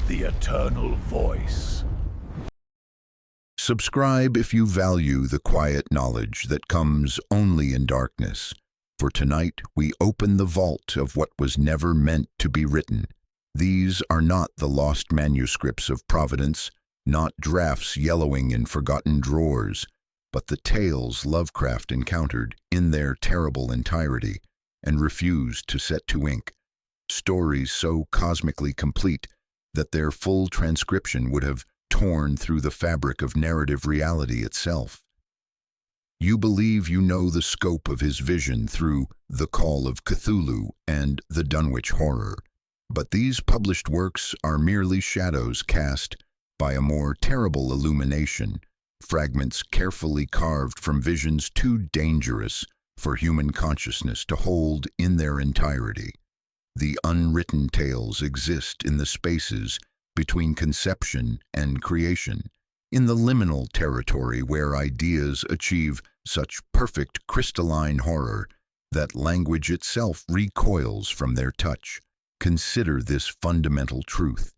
the eternal voice. Subscribe if you value the quiet knowledge that comes only in darkness. For tonight we open the vault of what was never meant to be written. These are not the lost manuscripts of Providence, not drafts yellowing in forgotten drawers, but the tales Lovecraft encountered in their terrible entirety and refused to set to ink. Stories so cosmically complete that their full transcription would have torn through the fabric of narrative reality itself. You believe you know the scope of his vision through The Call of Cthulhu and The Dunwich Horror, but these published works are merely shadows cast by a more terrible illumination, fragments carefully carved from visions too dangerous for human consciousness to hold in their entirety. The unwritten tales exist in the spaces between conception and creation, in the liminal territory where ideas achieve such perfect crystalline horror that language itself recoils from their touch. Consider this fundamental truth.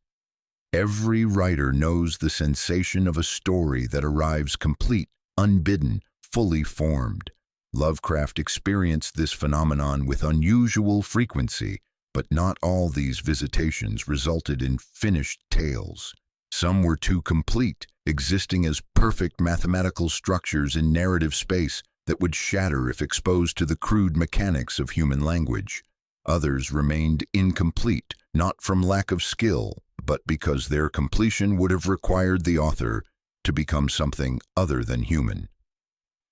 Every writer knows the sensation of a story that arrives complete, unbidden, fully formed. Lovecraft experienced this phenomenon with unusual frequency, but not all these visitations resulted in finished tales. Some were too complete, existing as perfect mathematical structures in narrative space that would shatter if exposed to the crude mechanics of human language. Others remained incomplete, not from lack of skill, but because their completion would have required the author to become something other than human.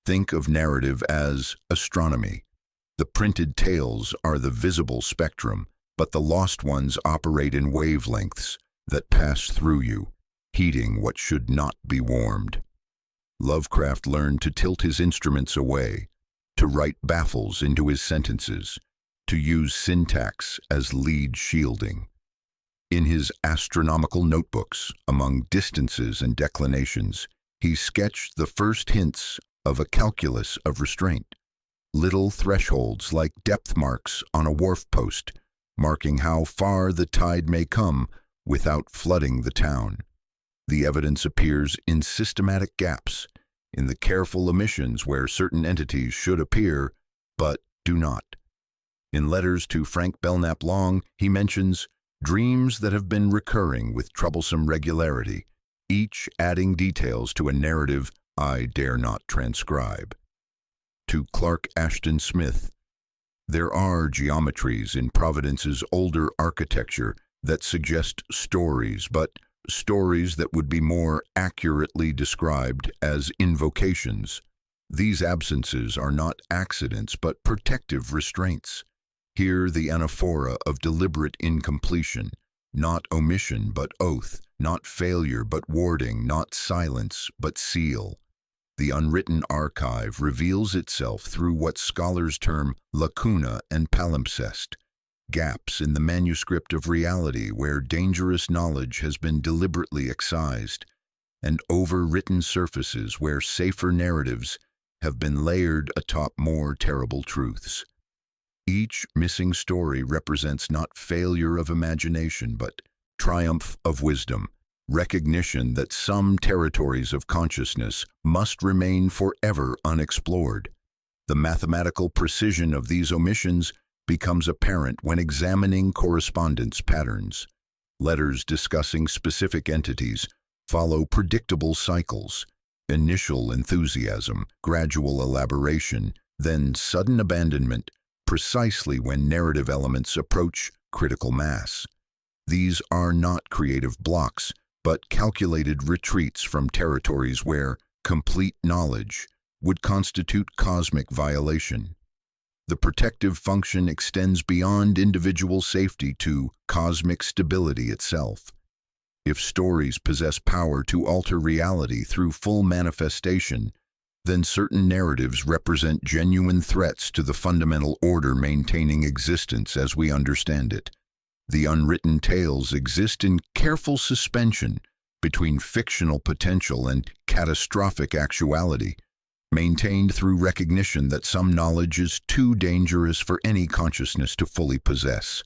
Think of narrative as astronomy. The printed tales are the visible spectrum, but the lost ones operate in wavelengths that pass through you, heating what should not be warmed. Lovecraft learned to tilt his instruments away, to write baffles into his sentences, to use syntax as lead shielding. In his astronomical notebooks, among distances and declinations, he sketched the first hints of a calculus of restraint. Little thresholds like depth marks on a wharf post, marking how far the tide may come without flooding the town. The evidence appears in systematic gaps, in the careful omissions where certain entities should appear, but do not. In letters to Frank Belknap Long, he mentions dreams that have been recurring with troublesome regularity, each adding details to a narrative I dare not transcribe. To Clark Ashton Smith, there are geometries in Providence's older architecture that suggest stories, but stories that would be more accurately described as invocations. These absences are not accidents, but protective restraints. Here the anaphora of deliberate incompletion, not omission but oath, not failure but warding, not silence but seal. The unwritten archive reveals itself through what scholars term lacuna and palimpsest, gaps in the manuscript of reality where dangerous knowledge has been deliberately excised, and overwritten surfaces where safer narratives have been layered atop more terrible truths. Each missing story represents not failure of imagination, but triumph of wisdom, recognition that some territories of consciousness must remain forever unexplored. The mathematical precision of these omissions becomes apparent when examining correspondence patterns. Letters discussing specific entities follow predictable cycles: initial enthusiasm, gradual elaboration, then sudden abandonment, precisely when narrative elements approach critical mass. These are not creative blocks, but calculated retreats from territories where complete knowledge would constitute cosmic violation. The protective function extends beyond individual safety to cosmic stability itself. If stories possess power to alter reality through full manifestation, then certain narratives represent genuine threats to the fundamental order maintaining existence as we understand it. The unwritten tales exist in careful suspension between fictional potential and catastrophic actuality, maintained through recognition that some knowledge is too dangerous for any consciousness to fully possess.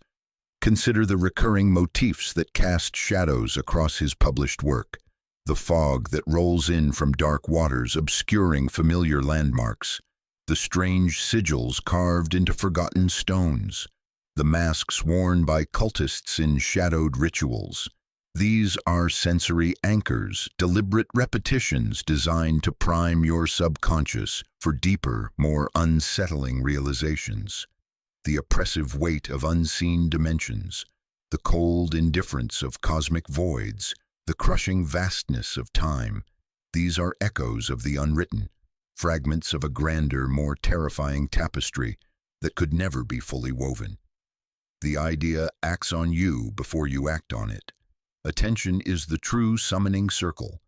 Consider the recurring motifs that cast shadows across his published work. The fog that rolls in from dark waters, obscuring familiar landmarks. The strange sigils carved into forgotten stones. The masks worn by cultists in shadowed rituals. These are sensory anchors, deliberate repetitions designed to prime your subconscious for deeper, more unsettling realizations. The oppressive weight of unseen dimensions, the cold indifference of cosmic voids, the crushing vastness of time. These are echoes of the unwritten, fragments of a grander, more terrifying tapestry that could never be fully woven. The idea acts on you before you act on it. Attention is the true summoning circle.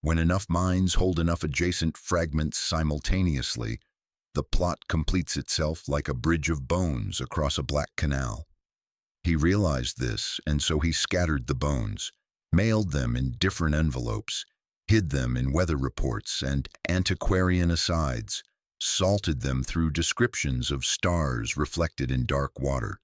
When enough minds hold enough adjacent fragments simultaneously, the plot completes itself like a bridge of bones across a black canal. He realized this, and so he scattered the bones, mailed them in different envelopes, hid them in weather reports and antiquarian asides, salted them through descriptions of stars reflected in dark water.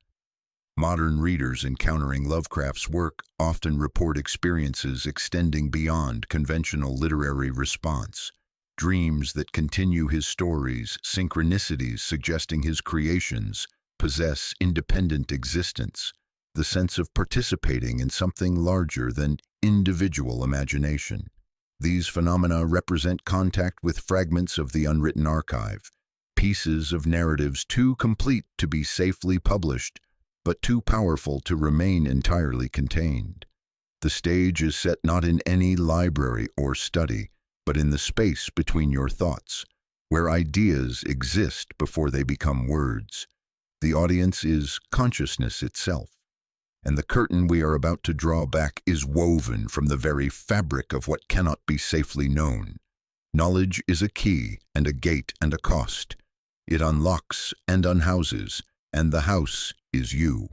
Modern readers encountering Lovecraft's work often report experiences extending beyond conventional literary response. Dreams that continue his stories, synchronicities suggesting his creations, possess independent existence, the sense of participating in something larger than individual imagination. These phenomena represent contact with fragments of the unwritten archive, pieces of narratives too complete to be safely published, but too powerful to remain entirely contained. The stage is set not in any library or study, but in the space between your thoughts, where ideas exist before they become words. The audience is consciousness itself, and the curtain we are about to draw back is woven from the very fabric of what cannot be safely known. Knowledge is a key and a gate and a cost. It unlocks and unhouses, and the house is you.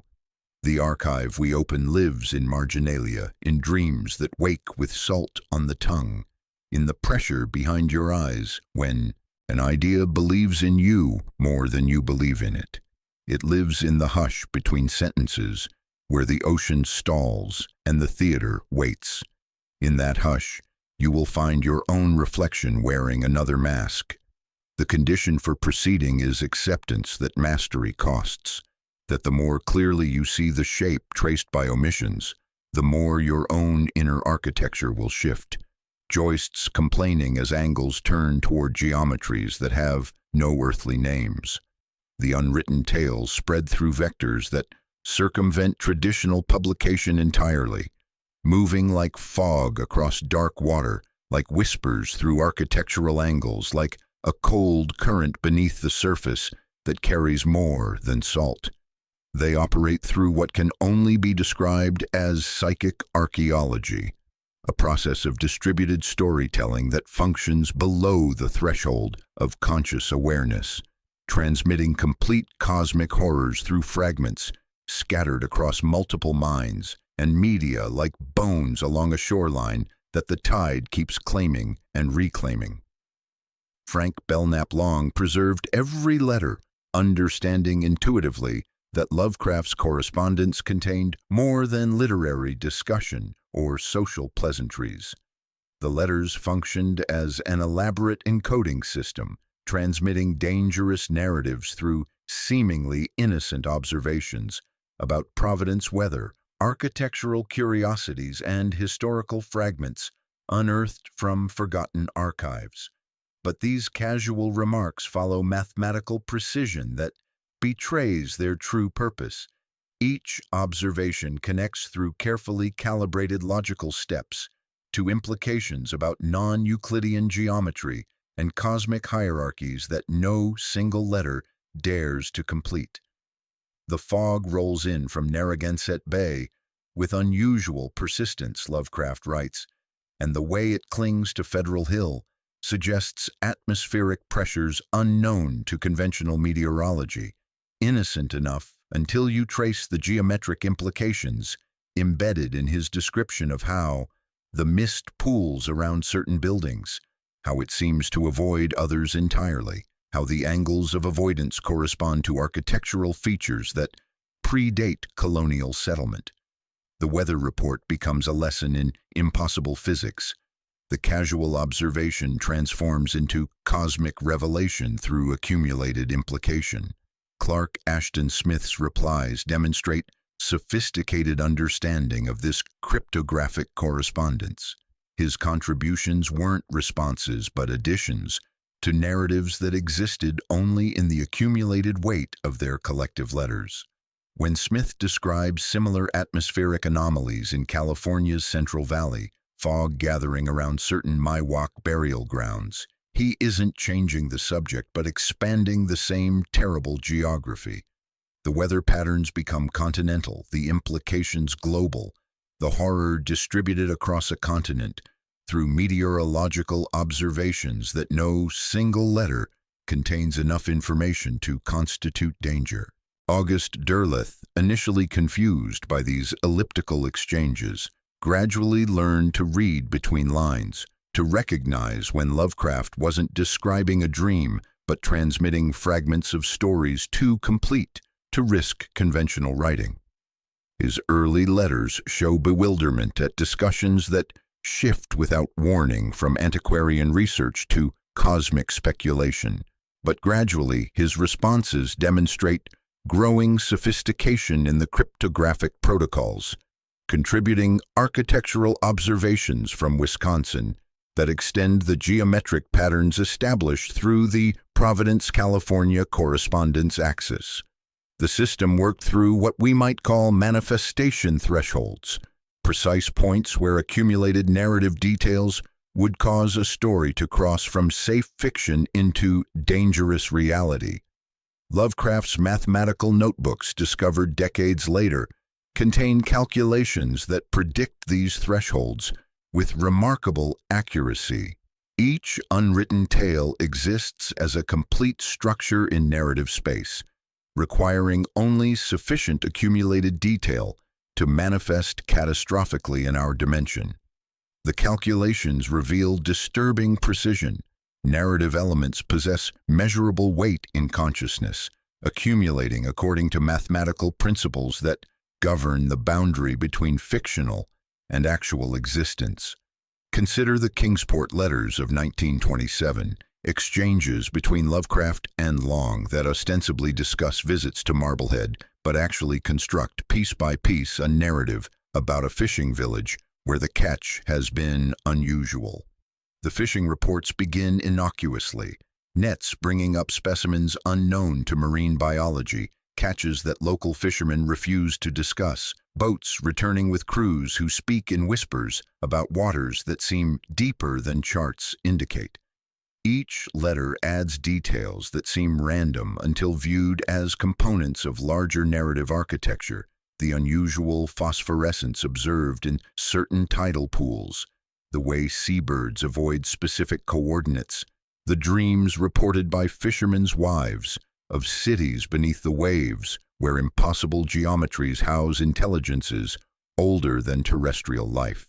The archive we open lives in marginalia, in dreams that wake with salt on the tongue, in the pressure behind your eyes when an idea believes in you more than you believe in it. It lives in the hush between sentences, where the ocean stalls and the theater waits. In that hush, you will find your own reflection wearing another mask. The condition for proceeding is acceptance that mastery costs, that the more clearly you see the shape traced by omissions, the more your own inner architecture will shift. Joists complaining as angles turn toward geometries that have no earthly names. The unwritten tales spread through vectors that circumvent traditional publication entirely, moving like fog across dark water, like whispers through architectural angles, like a cold current beneath the surface that carries more than salt. They operate through what can only be described as psychic archaeology, a process of distributed storytelling that functions below the threshold of conscious awareness, transmitting complete cosmic horrors through fragments scattered across multiple minds and media like bones along a shoreline that the tide keeps claiming and reclaiming. Frank Belknap Long preserved every letter, understanding intuitively that Lovecraft's correspondence contained more than literary discussion or social pleasantries. The letters functioned as an elaborate encoding system, transmitting dangerous narratives through seemingly innocent observations about Providence weather, architectural curiosities, and historical fragments unearthed from forgotten archives. But these casual remarks follow mathematical precision that betrays their true purpose. Each observation connects through carefully calibrated logical steps to implications about non-Euclidean geometry and cosmic hierarchies that no single letter dares to complete. The fog rolls in from Narragansett Bay with unusual persistence, Lovecraft writes, and the way it clings to Federal Hill suggests atmospheric pressures unknown to conventional meteorology, innocent enough until you trace the geometric implications embedded in his description of how the mist pools around certain buildings, how it seems to avoid others entirely, how the angles of avoidance correspond to architectural features that predate colonial settlement. The weather report becomes a lesson in impossible physics. The casual observation transforms into cosmic revelation through accumulated implication. Clark Ashton Smith's replies demonstrate sophisticated understanding of this cryptographic correspondence. His contributions weren't responses but additions to narratives that existed only in the accumulated weight of their collective letters. When Smith describes similar atmospheric anomalies in California's Central Valley, fog gathering around certain Miwok burial grounds, he isn't changing the subject but expanding the same terrible geography. The weather patterns become continental, the implications global, the horror distributed across a continent through meteorological observations that no single letter contains enough information to constitute danger. August Derleth, initially confused by these elliptical exchanges, gradually learned to read between lines, to recognize when Lovecraft wasn't describing a dream but transmitting fragments of stories too complete to risk conventional writing. His early letters show bewilderment at discussions that shift without warning from antiquarian research to cosmic speculation, but gradually his responses demonstrate growing sophistication in the cryptographic protocols, contributing architectural observations from Wisconsin that extend the geometric patterns established through the Providence, California correspondence axis. The system worked through what we might call manifestation thresholds, precise points where accumulated narrative details would cause a story to cross from safe fiction into dangerous reality. Lovecraft's mathematical notebooks, discovered decades later, contain calculations that predict these thresholds with remarkable accuracy. Each unwritten tale exists as a complete structure in narrative space, requiring only sufficient accumulated detail to manifest catastrophically in our dimension. The calculations reveal disturbing precision. Narrative elements possess measurable weight in consciousness, accumulating according to mathematical principles that govern the boundary between fictional and actual existence. Consider the Kingsport letters of 1927, exchanges between Lovecraft and Long that ostensibly discuss visits to Marblehead, but actually construct piece by piece a narrative about a fishing village where the catch has been unusual. The fishing reports begin innocuously, nets bringing up specimens unknown to marine biology, catches that local fishermen refuse to discuss, boats returning with crews who speak in whispers about waters that seem deeper than charts indicate. Each letter adds details that seem random until viewed as components of larger narrative architecture, the unusual phosphorescence observed in certain tidal pools, the way seabirds avoid specific coordinates, the dreams reported by fishermen's wives of cities beneath the waves where impossible geometries house intelligences older than terrestrial life.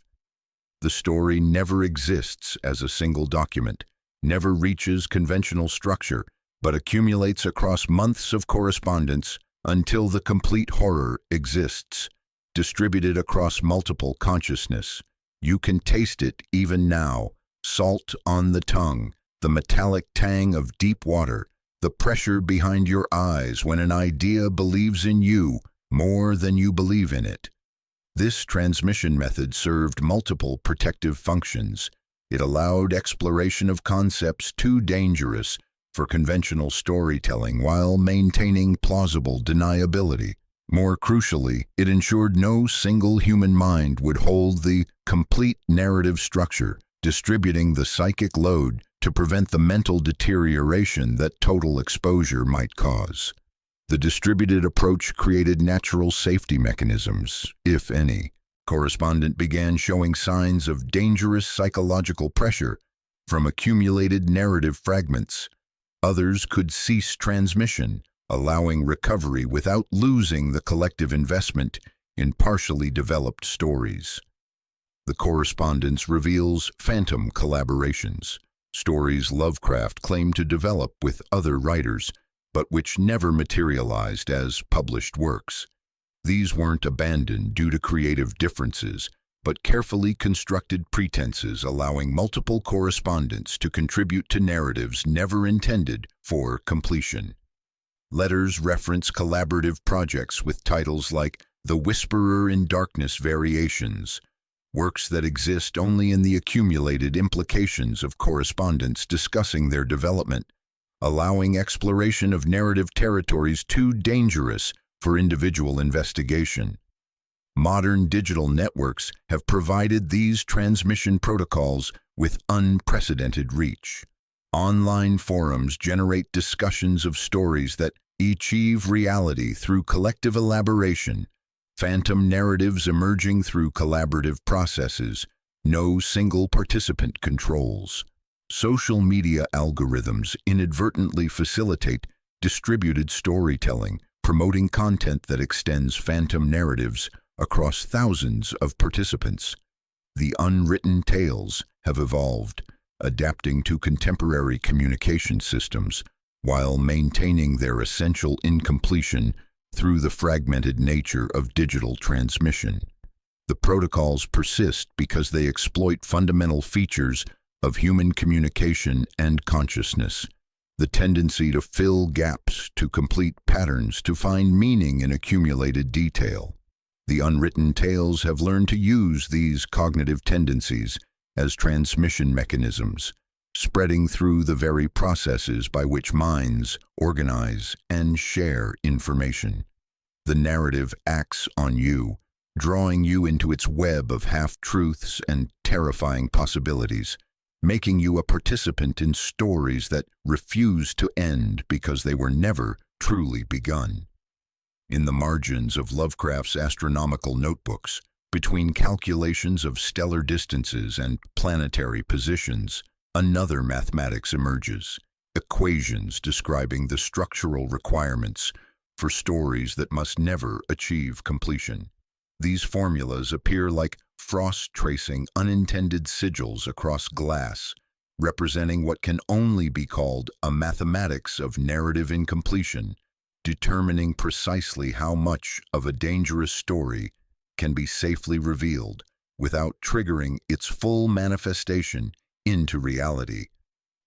The story never exists as a single document, never reaches conventional structure, but accumulates across months of correspondence until the complete horror exists, distributed across multiple consciousness. You can taste it even now, salt on the tongue, the metallic tang of deep water, the pressure behind your eyes when an idea believes in you more than you believe in it. This transmission method served multiple protective functions. It allowed exploration of concepts too dangerous for conventional storytelling while maintaining plausible deniability. More crucially, it ensured no single human mind would hold the complete narrative structure, distributing the psychic load to prevent the mental deterioration that total exposure might cause. The distributed approach created natural safety mechanisms, if any. Correspondent began showing signs of dangerous psychological pressure from accumulated narrative fragments. Others could cease transmission, allowing recovery without losing the collective investment in partially developed stories. The correspondence reveals phantom collaborations, stories Lovecraft claimed to develop with other writers, but which never materialized as published works. These weren't abandoned due to creative differences, but carefully constructed pretenses allowing multiple correspondents to contribute to narratives never intended for completion. Letters reference collaborative projects with titles like The Whisperer in Darkness Variations, works that exist only in the accumulated implications of correspondence discussing their development, allowing exploration of narrative territories too dangerous for individual investigation. Modern digital networks have provided these transmission protocols with unprecedented reach. Online forums generate discussions of stories that achieve reality through collective elaboration, phantom narratives emerging through collaborative processes no single participant controls. Social media algorithms inadvertently facilitate distributed storytelling, promoting content that extends phantom narratives across thousands of participants. The unwritten tales have evolved, adapting to contemporary communication systems while maintaining their essential incompletion through the fragmented nature of digital transmission. The protocols persist because they exploit fundamental features of human communication and consciousness, the tendency to fill gaps, to complete patterns, to find meaning in accumulated detail. The unwritten tales have learned to use these cognitive tendencies as transmission mechanisms, spreading through the very processes by which minds organize and share information. The narrative acts on you, drawing you into its web of half-truths and terrifying possibilities, making you a participant in stories that refuse to end because they were never truly begun. In the margins of Lovecraft's astronomical notebooks, between calculations of stellar distances and planetary positions, another mathematics emerges, equations describing the structural requirements for stories that must never achieve completion. These formulas appear like frost-tracing unintended sigils across glass, representing what can only be called a mathematics of narrative incompletion, determining precisely how much of a dangerous story can be safely revealed without triggering its full manifestation into reality.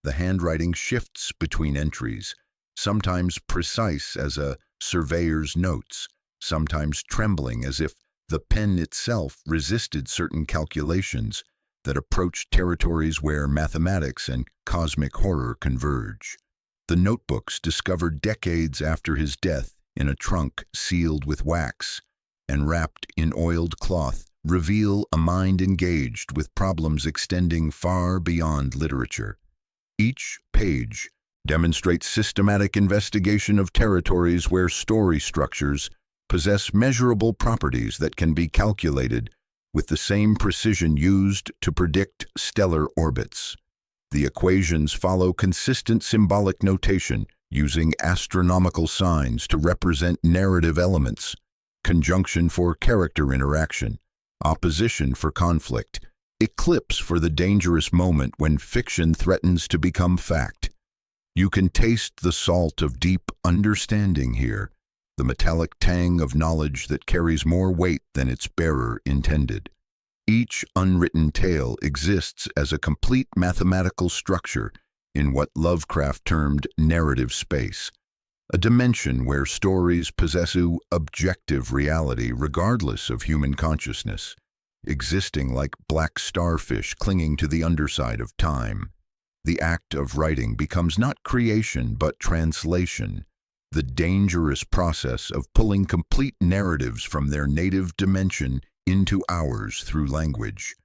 The handwriting shifts between entries, sometimes precise as a surveyor's notes, sometimes trembling as if the pen itself resisted certain calculations that approached territories where mathematics and cosmic horror converge. The notebooks, discovered decades after his death in a trunk sealed with wax and wrapped in oiled cloth, reveal a mind engaged with problems extending far beyond literature. Each page demonstrates systematic investigation of territories where story structures possess measurable properties that can be calculated with the same precision used to predict stellar orbits. The equations follow consistent symbolic notation, using astronomical signs to represent narrative elements, conjunction for character interaction, opposition for conflict, eclipse for the dangerous moment when fiction threatens to become fact. You can taste the salt of deep understanding here, the metallic tang of knowledge that carries more weight than its bearer intended. Each unwritten tale exists as a complete mathematical structure in what Lovecraft termed narrative space, a dimension where stories possess objective reality regardless of human consciousness, existing like black starfish clinging to the underside of time. The act of writing becomes not creation but translation, the dangerous process of pulling complete narratives from their native dimension into ours through language.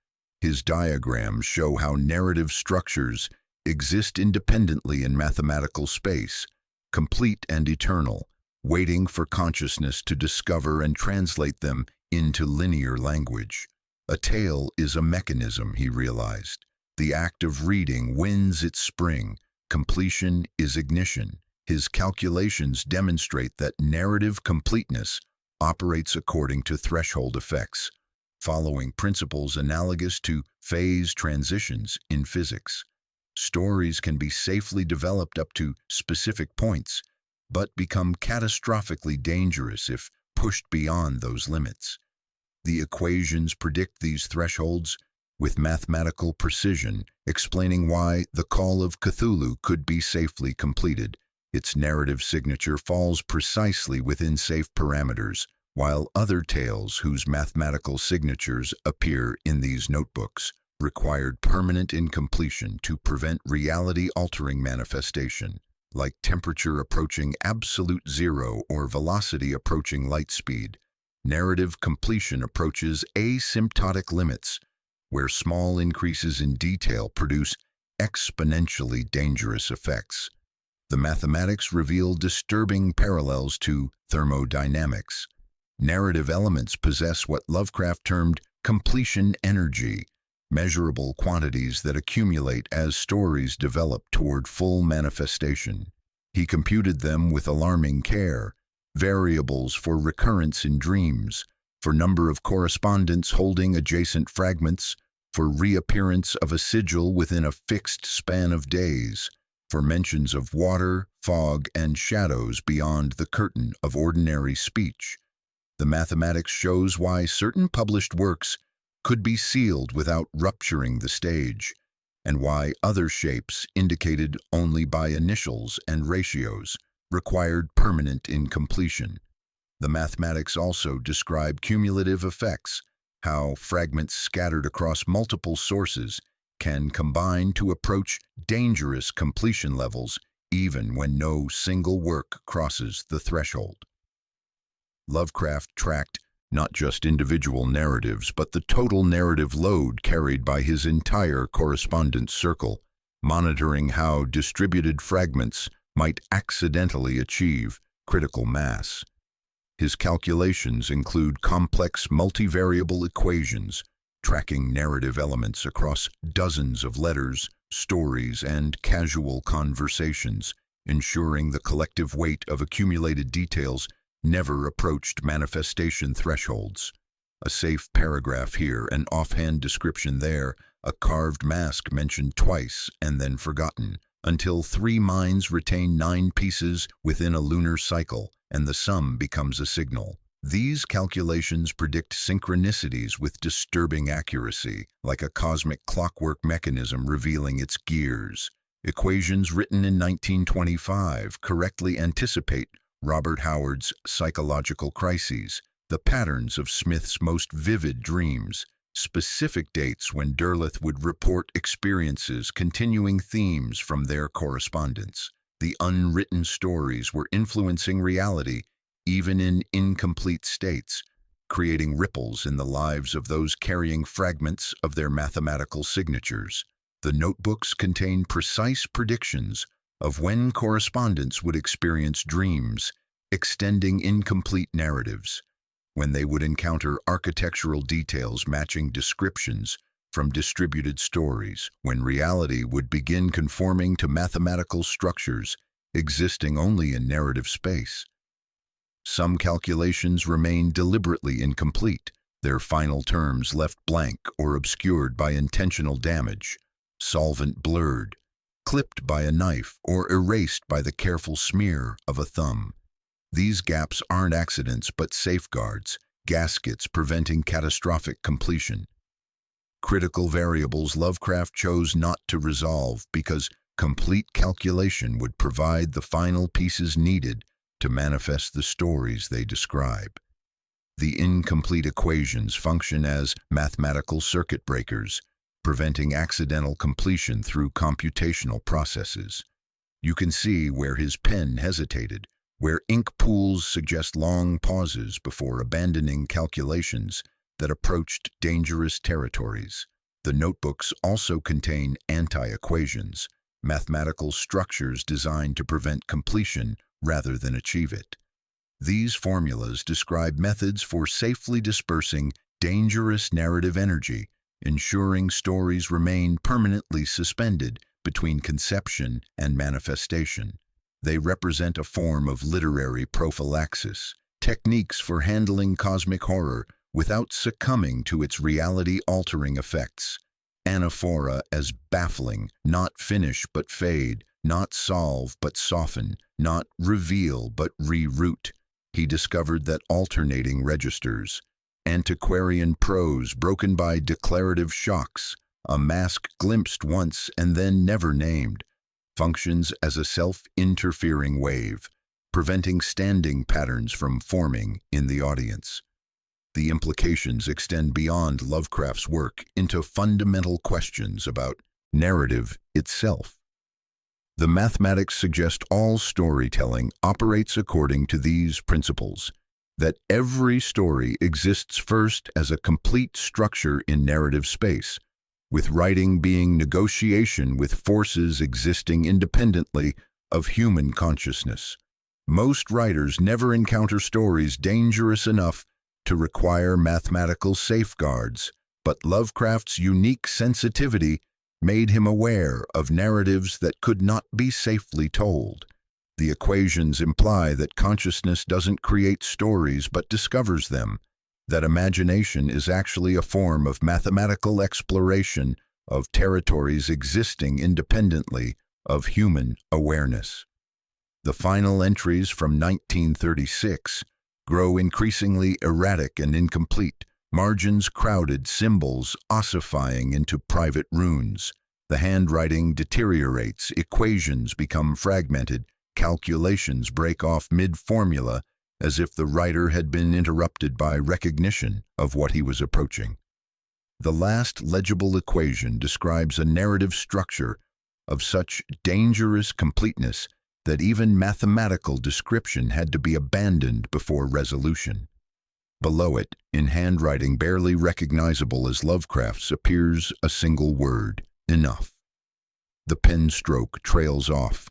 His diagrams show how narrative structures exist independently in mathematical space, complete and eternal, waiting for consciousness to discover and translate them into linear language. A tale is a mechanism, he realized. The act of reading wins its spring. Completion is ignition. His calculations demonstrate that narrative completeness operates according to threshold effects, following principles analogous to phase transitions in physics. Stories can be safely developed up to specific points, but become catastrophically dangerous if pushed beyond those limits. The equations predict these thresholds with mathematical precision, explaining why the Call of Cthulhu could be safely completed. Its narrative signature falls precisely within safe parameters, while other tales whose mathematical signatures appear in these notebooks required permanent incompletion to prevent reality-altering manifestation, like temperature approaching absolute zero or velocity approaching light speed. Narrative completion approaches asymptotic limits, where small increases in detail produce exponentially dangerous effects. The mathematics reveal disturbing parallels to thermodynamics. Narrative elements possess what Lovecraft termed completion energy, measurable quantities that accumulate as stories develop toward full manifestation. He computed them with alarming care, variables for recurrence in dreams, for number of correspondents holding adjacent fragments, for reappearance of a sigil within a fixed span of days, for mentions of water, fog, and shadows beyond the curtain of ordinary speech. The mathematics shows why certain published works could be sealed without rupturing the stage, and why other shapes, indicated only by initials and ratios, required permanent incompletion. The mathematics also describe cumulative effects, how fragments scattered across multiple sources can combine to approach dangerous completion levels even when no single work crosses the threshold. Lovecraft tracked not just individual narratives, but the total narrative load carried by his entire correspondence circle, monitoring how distributed fragments might accidentally achieve critical mass. His calculations include complex multivariable equations, tracking narrative elements across dozens of letters, stories, and casual conversations, ensuring the collective weight of accumulated details never approached manifestation thresholds. A safe paragraph here, an offhand description there, a carved mask mentioned twice and then forgotten, until 3 minds retain 9 pieces within a lunar cycle, and the sum becomes a signal. These calculations predict synchronicities with disturbing accuracy, like a cosmic clockwork mechanism revealing its gears. Equations written in 1925 correctly anticipate Robert Howard's psychological crises, the patterns of Smith's most vivid dreams, specific dates when Derleth would report experiences, continuing themes from their correspondence. The unwritten stories were influencing reality, even in incomplete states, creating ripples in the lives of those carrying fragments of their mathematical signatures. The notebooks contain precise predictions of when correspondents would experience dreams, extending incomplete narratives, when they would encounter architectural details matching descriptions from distributed stories, when reality would begin conforming to mathematical structures existing only in narrative space. Some calculations remain deliberately incomplete, their final terms left blank or obscured by intentional damage, solvent blurred, clipped by a knife, or erased by the careful smear of a thumb. These gaps aren't accidents but safeguards, gaskets preventing catastrophic completion. Critical variables Lovecraft chose not to resolve because complete calculation would provide the final pieces needed to manifest the stories they describe. The incomplete equations function as mathematical circuit breakers, preventing accidental completion through computational processes. You can see where his pen hesitated, where ink pools suggest long pauses before abandoning calculations that approached dangerous territories. The notebooks also contain anti-equations, mathematical structures designed to prevent completion rather than achieve it. These formulas describe methods for safely dispersing dangerous narrative energy, ensuring stories remain permanently suspended between conception and manifestation. They represent a form of literary prophylaxis, techniques for handling cosmic horror without succumbing to its reality-altering effects. Anaphora as baffling, not finish but fade, not solve but soften, not reveal but reroute. he discovered that alternating registers, antiquarian prose broken by declarative shocks, a mask glimpsed once and then never named, functions as a self-interfering wave, preventing standing patterns from forming in the audience. The implications extend beyond Lovecraft's work into fundamental questions about narrative itself. The mathematics suggest all storytelling operates according to these principles, that every story exists first as a complete structure in narrative space, with writing being negotiation with forces existing independently of human consciousness. Most writers never encounter stories dangerous enough to require mathematical safeguards, but Lovecraft's unique sensitivity made him aware of narratives that could not be safely told. The equations imply that consciousness doesn't create stories but discovers them, that imagination is actually a form of mathematical exploration of territories existing independently of human awareness. The final entries from 1936 grow increasingly erratic and incomplete, margins crowded, symbols ossifying into private runes. The handwriting deteriorates, equations become fragmented, calculations break off mid-formula, as if the writer had been interrupted by recognition of what he was approaching. The last legible equation describes a narrative structure of such dangerous completeness that even mathematical description had to be abandoned before resolution. Below it, in handwriting barely recognizable as Lovecraft's, appears a single word: enough. The pen stroke trails off,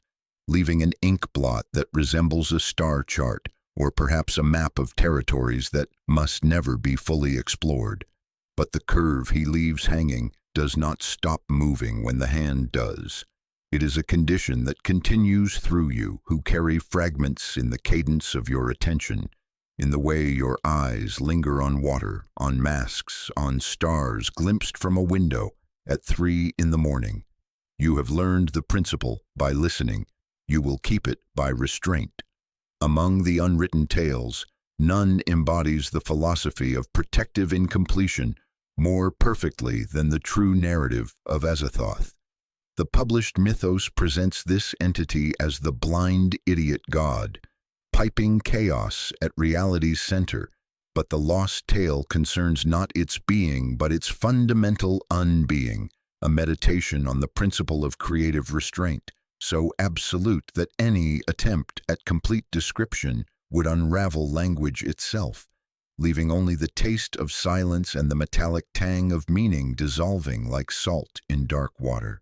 leaving an ink blot that resembles a star chart, or perhaps a map of territories that must never be fully explored. But the curve he leaves hanging does not stop moving when the hand does. It is a condition that continues through you, who carry fragments in the cadence of your attention, in the way your eyes linger on water, on masks, on stars glimpsed from a window at 3 in the morning. You have learned the principle by listening. You will keep it by restraint. Among the unwritten tales, none embodies the philosophy of protective incompletion more perfectly than the true narrative of Azathoth. The published Mythos presents this entity as the blind idiot god, piping chaos at reality's center, but the lost tale concerns not its being but its fundamental unbeing, a meditation on the principle of creative restraint, so absolute that any attempt at complete description would unravel language itself, leaving only the taste of silence and the metallic tang of meaning dissolving like salt in dark water.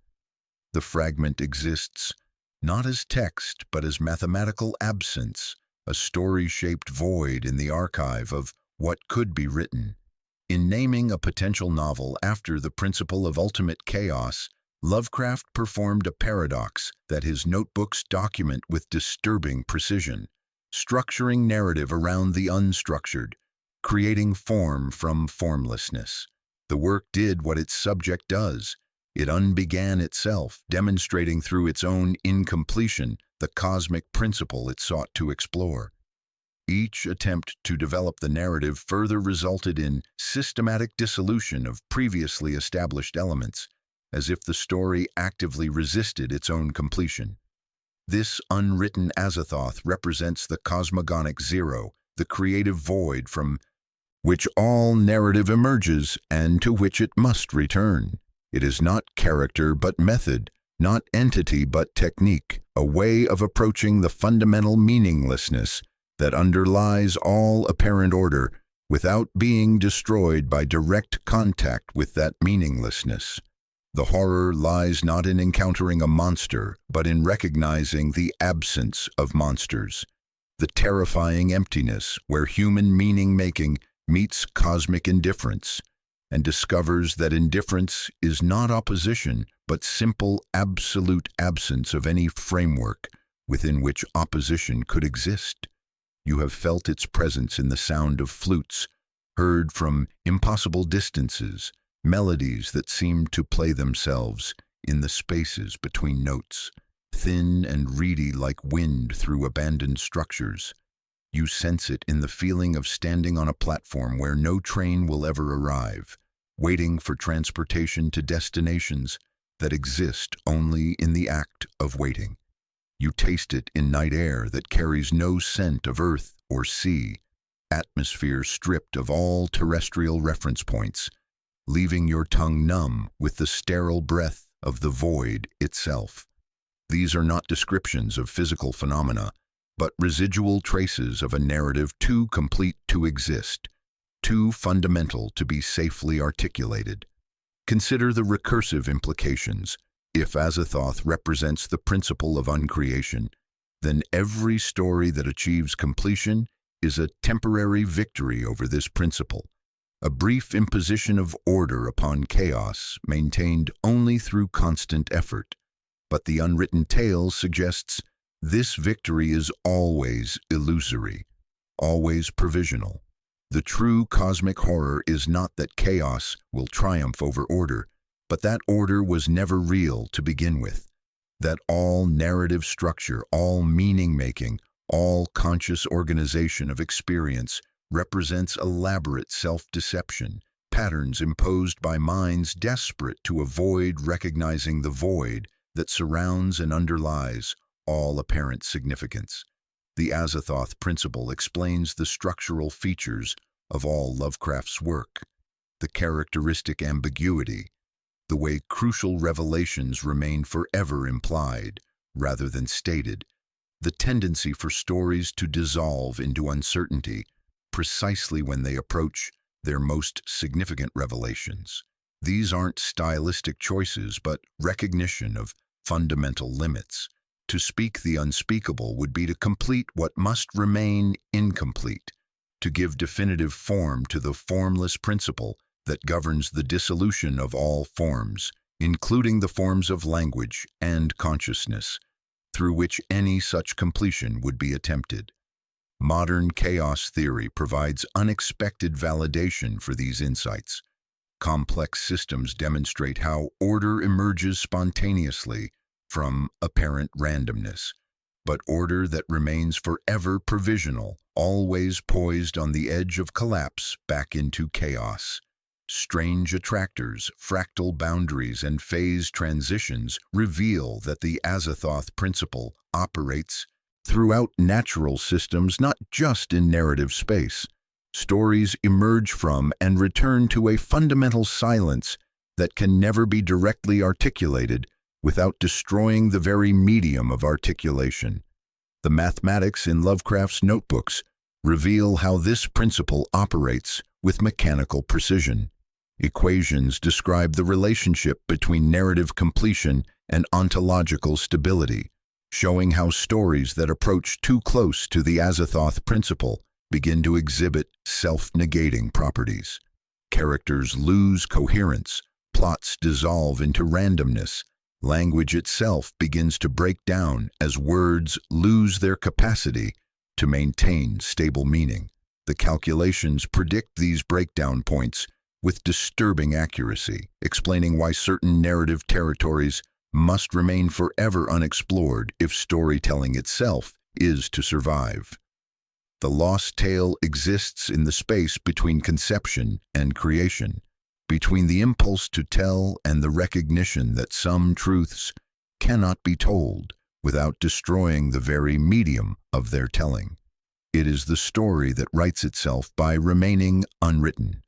The fragment exists not as text but as mathematical absence, a story-shaped void in the archive of what could be written. In naming a potential novel after the principle of ultimate chaos, Lovecraft performed a paradox that his notebooks document with disturbing precision, structuring narrative around the unstructured, creating form from formlessness. The work did what its subject does. It unbegan itself, demonstrating through its own incompletion the cosmic principle it sought to explore. Each attempt to develop the narrative further resulted in systematic dissolution of previously established elements, as if the story actively resisted its own completion. This unwritten Azathoth represents the cosmogonic zero, the creative void from which all narrative emerges and to which it must return. It is not character but method, not entity but technique, a way of approaching the fundamental meaninglessness that underlies all apparent order without being destroyed by direct contact with that meaninglessness. The horror lies not in encountering a monster, but in recognizing the absence of monsters, the terrifying emptiness where human meaning-making meets cosmic indifference, and discovers that indifference is not opposition, but simple, absolute absence of any framework within which opposition could exist. You have felt its presence in the sound of flutes, heard from impossible distances, melodies that seem to play themselves in the spaces between notes, thin and reedy like wind through abandoned structures. You sense it in the feeling of standing on a platform where no train will ever arrive, waiting for transportation to destinations that exist only in the act of waiting. You taste it in night air that carries no scent of earth or sea, atmosphere stripped of all terrestrial reference points, leaving your tongue numb with the sterile breath of the void itself. These are not descriptions of physical phenomena, but residual traces of a narrative too complete to exist, too fundamental to be safely articulated. Consider the recursive implications. If Azathoth represents the principle of uncreation, then every story that achieves completion is a temporary victory over this principle, a brief imposition of order upon chaos maintained only through constant effort. But the unwritten tale suggests this victory is always illusory, always provisional. The true cosmic horror is not that chaos will triumph over order, but that order was never real to begin with. That all narrative structure, all meaning-making, all conscious organization of experience represents elaborate self-deception, patterns imposed by minds desperate to avoid recognizing the void that surrounds and underlies all apparent significance. The Azathoth principle explains the structural features of all Lovecraft's work, the characteristic ambiguity, the way crucial revelations remain forever implied rather than stated, the tendency for stories to dissolve into uncertainty precisely when they approach their most significant revelations. These aren't stylistic choices, but recognition of fundamental limits. To speak the unspeakable would be to complete what must remain incomplete, to give definitive form to the formless principle that governs the dissolution of all forms, including the forms of language and consciousness, through which any such completion would be attempted. Modern chaos theory provides unexpected validation for these insights. Complex systems demonstrate how order emerges spontaneously from apparent randomness, but order that remains forever provisional, always poised on the edge of collapse back into chaos. Strange attractors, fractal boundaries, and phase transitions reveal that the Azathoth principle operates throughout natural systems, not just in narrative space. Stories emerge from and return to a fundamental silence that can never be directly articulated without destroying the very medium of articulation. The mathematics in Lovecraft's notebooks reveal how this principle operates with mechanical precision. Equations describe the relationship between narrative completion and ontological stability, showing how stories that approach too close to the Azathoth principle begin to exhibit self-negating properties. Characters lose coherence, plots dissolve into randomness, language itself begins to break down as words lose their capacity to maintain stable meaning. The calculations predict these breakdown points with disturbing accuracy, explaining why certain narrative territories must remain forever unexplored if storytelling itself is to survive. The lost tale exists in the space between conception and creation, between the impulse to tell and the recognition that some truths cannot be told without destroying the very medium of their telling. It is the story that writes itself by remaining unwritten,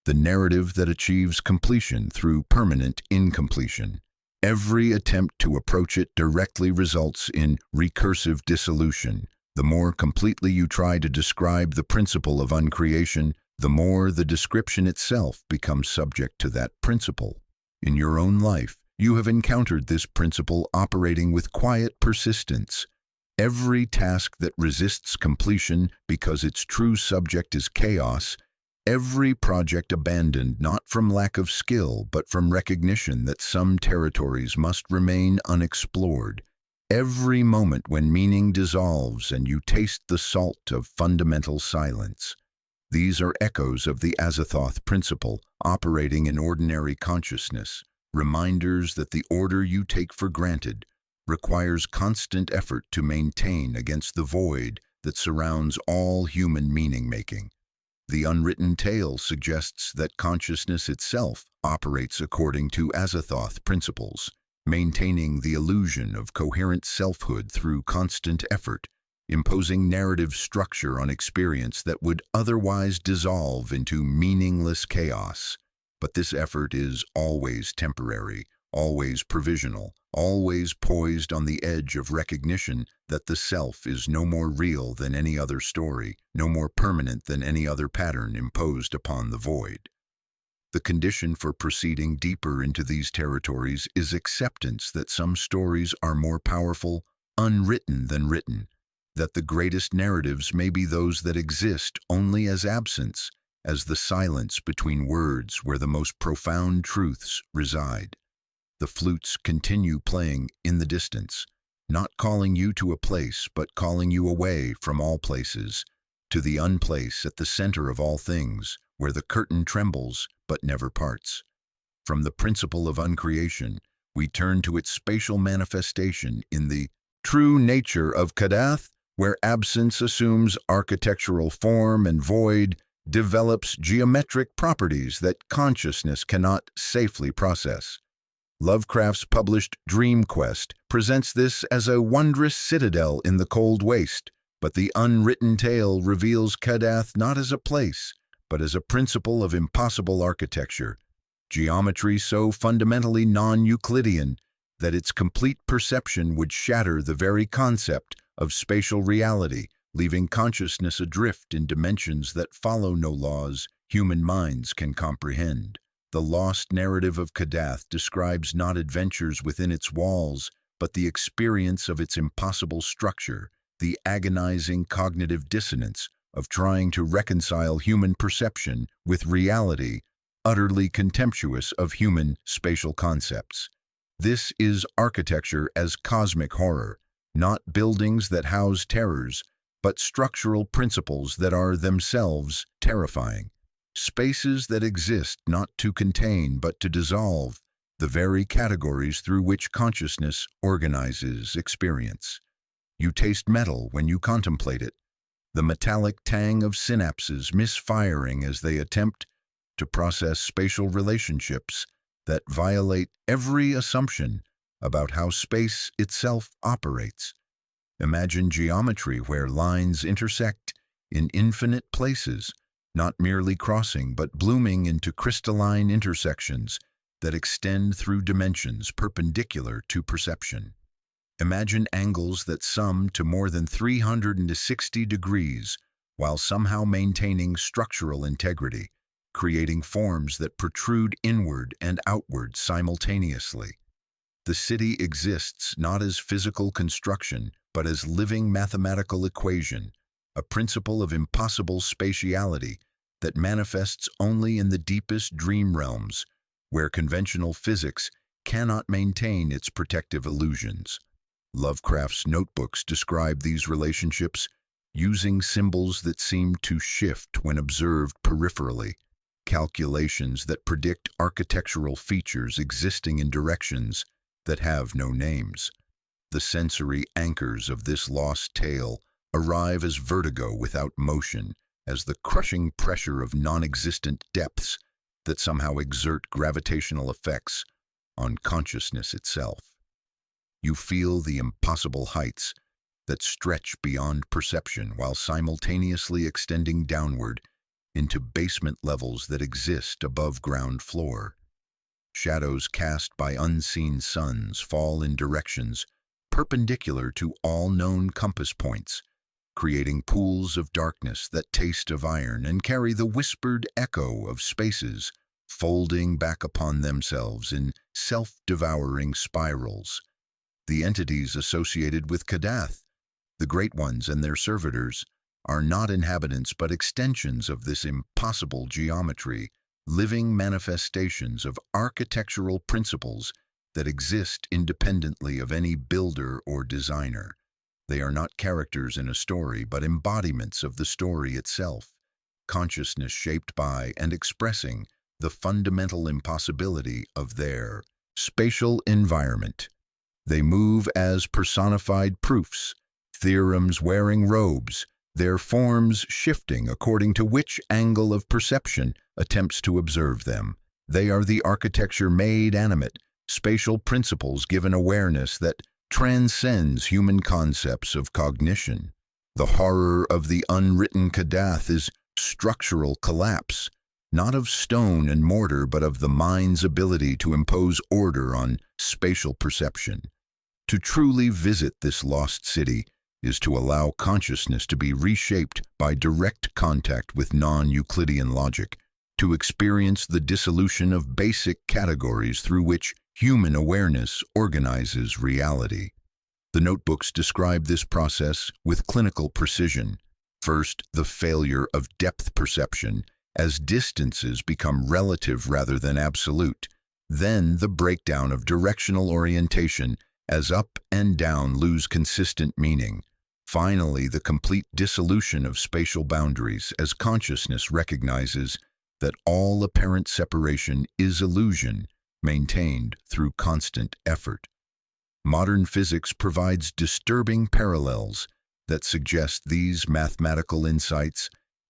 the narrative that achieves completion through permanent incompletion. Every attempt to approach it directly results in recursive dissolution. The more completely you try to describe the principle of uncreation, the more the description itself becomes subject to that principle. In your own life, you have encountered this principle operating with quiet persistence. Every task that resists completion because its true subject is chaos, every project abandoned not from lack of skill but from recognition that some territories must remain unexplored, every moment when meaning dissolves and you taste the salt of fundamental silence. These are echoes of the Azathoth principle operating in ordinary consciousness, reminders that the order you take for granted requires constant effort to maintain against the void that surrounds all human meaning-making. The unwritten tale suggests that consciousness itself operates according to Azathoth principles, maintaining the illusion of coherent selfhood through constant effort, imposing narrative structure on experience that would otherwise dissolve into meaningless chaos. But this effort is always temporary, always provisional, always poised on the edge of recognition that the self is no more real than any other story, no more permanent than any other pattern imposed upon the void. The condition for proceeding deeper into these territories is acceptance that some stories are more powerful, unwritten than written, that the greatest narratives may be those that exist only as absence, as the silence between words where the most profound truths reside. The flutes continue playing in the distance, not calling you to a place, but calling you away from all places, to the unplace at the center of all things, where the curtain trembles but never parts. From the principle of uncreation, we turn to its spatial manifestation in the true nature of Kadath, where absence assumes architectural form and void develops geometric properties that consciousness cannot safely process. Lovecraft's published Dream Quest presents this as a wondrous citadel in the cold waste, but the unwritten tale reveals Kadath not as a place, but as a principle of impossible architecture, geometry so fundamentally non-Euclidean that its complete perception would shatter the very concept of spatial reality, leaving consciousness adrift in dimensions that follow no laws human minds can comprehend. The lost narrative of Kadath describes not adventures within its walls, but the experience of its impossible structure, the agonizing cognitive dissonance of trying to reconcile human perception with reality, utterly contemptuous of human spatial concepts. This is architecture as cosmic horror, not buildings that house terrors, but structural principles that are themselves terrifying. Spaces that exist not to contain but to dissolve the very categories through which consciousness organizes experience. You taste metal when you contemplate it, the metallic tang of synapses misfiring as they attempt to process spatial relationships that violate every assumption about how space itself operates. Imagine geometry where lines intersect in infinite places, not merely crossing but blooming into crystalline intersections that extend through dimensions perpendicular to perception. Imagine angles that sum to more than 360 degrees while somehow maintaining structural integrity, creating forms that protrude inward and outward simultaneously. The city exists not as physical construction, but as living mathematical equation, a principle of impossible spatiality that manifests only in the deepest dream realms, where conventional physics cannot maintain its protective illusions. Lovecraft's notebooks describe these relationships using symbols that seem to shift when observed peripherally, calculations that predict architectural features existing in directions that have no names. The sensory anchors of this lost tale arrive as vertigo without motion, as the crushing pressure of non-existent depths that somehow exert gravitational effects on consciousness itself. You feel the impossible heights that stretch beyond perception while simultaneously extending downward into basement levels that exist above ground floor. Shadows cast by unseen suns fall in directions perpendicular to all known compass points, creating pools of darkness that taste of iron and carry the whispered echo of spaces folding back upon themselves in self-devouring spirals. The entities associated with Kadath, the Great Ones and their servitors, are not inhabitants but extensions of this impossible geometry, living manifestations of architectural principles that exist independently of any builder or designer. They are not characters in a story, but embodiments of the story itself, consciousness shaped by and expressing the fundamental impossibility of their spatial environment. They move as personified proofs, theorems wearing robes their forms shifting according to which angle of perception attempts to observe them. They are the architecture made animate, spatial principles given awareness that transcends human concepts of cognition. The horror of the unwritten Kadath is structural collapse, not of stone and mortar, but of the mind's ability to impose order on spatial perception. To truly visit this lost city is to allow consciousness to be reshaped by direct contact with non-Euclidean logic, to experience the dissolution of basic categories through which human awareness organizes reality. The notebooks describe this process with clinical precision. First, the failure of depth perception, as distances become relative rather than absolute. Then the breakdown of directional orientation, as up and down lose consistent meaning. Finally, the complete dissolution of spatial boundaries, as consciousness recognizes that all apparent separation is illusion, maintained through constant effort. Modern physics provides disturbing parallels that suggest these mathematical insights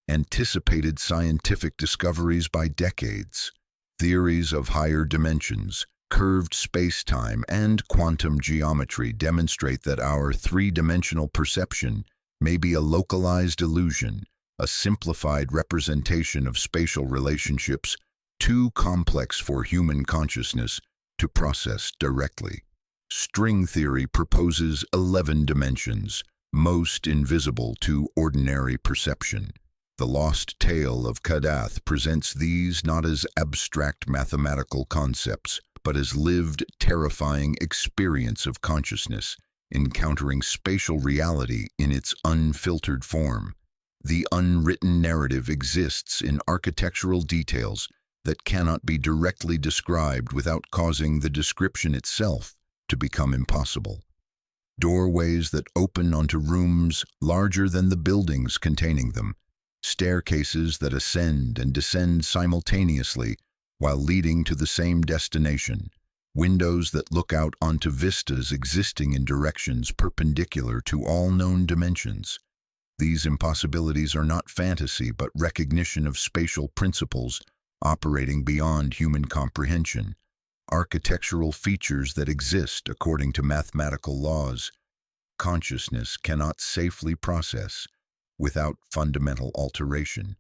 anticipated scientific discoveries by decades. Theories of higher dimensions, curved space-time, and quantum geometry demonstrate that our three-dimensional perception may be a localized illusion, a simplified representation of spatial relationships too complex for human consciousness to process directly. String theory proposes 11 dimensions, most invisible to ordinary perception. The lost tale of Kadath presents these not as abstract mathematical concepts, but as lived, terrifying experience of consciousness, encountering spatial reality in its unfiltered form. The unwritten narrative exists in architectural details that cannot be directly described without causing the description itself to become impossible. Doorways that open onto rooms larger than the buildings containing them, staircases that ascend and descend simultaneously while leading to the same destination, windows that look out onto vistas existing in directions perpendicular to all known dimensions. These impossibilities are not fantasy, but recognition of spatial principles operating beyond human comprehension, architectural features that exist according to mathematical laws consciousness cannot safely process without fundamental alteration.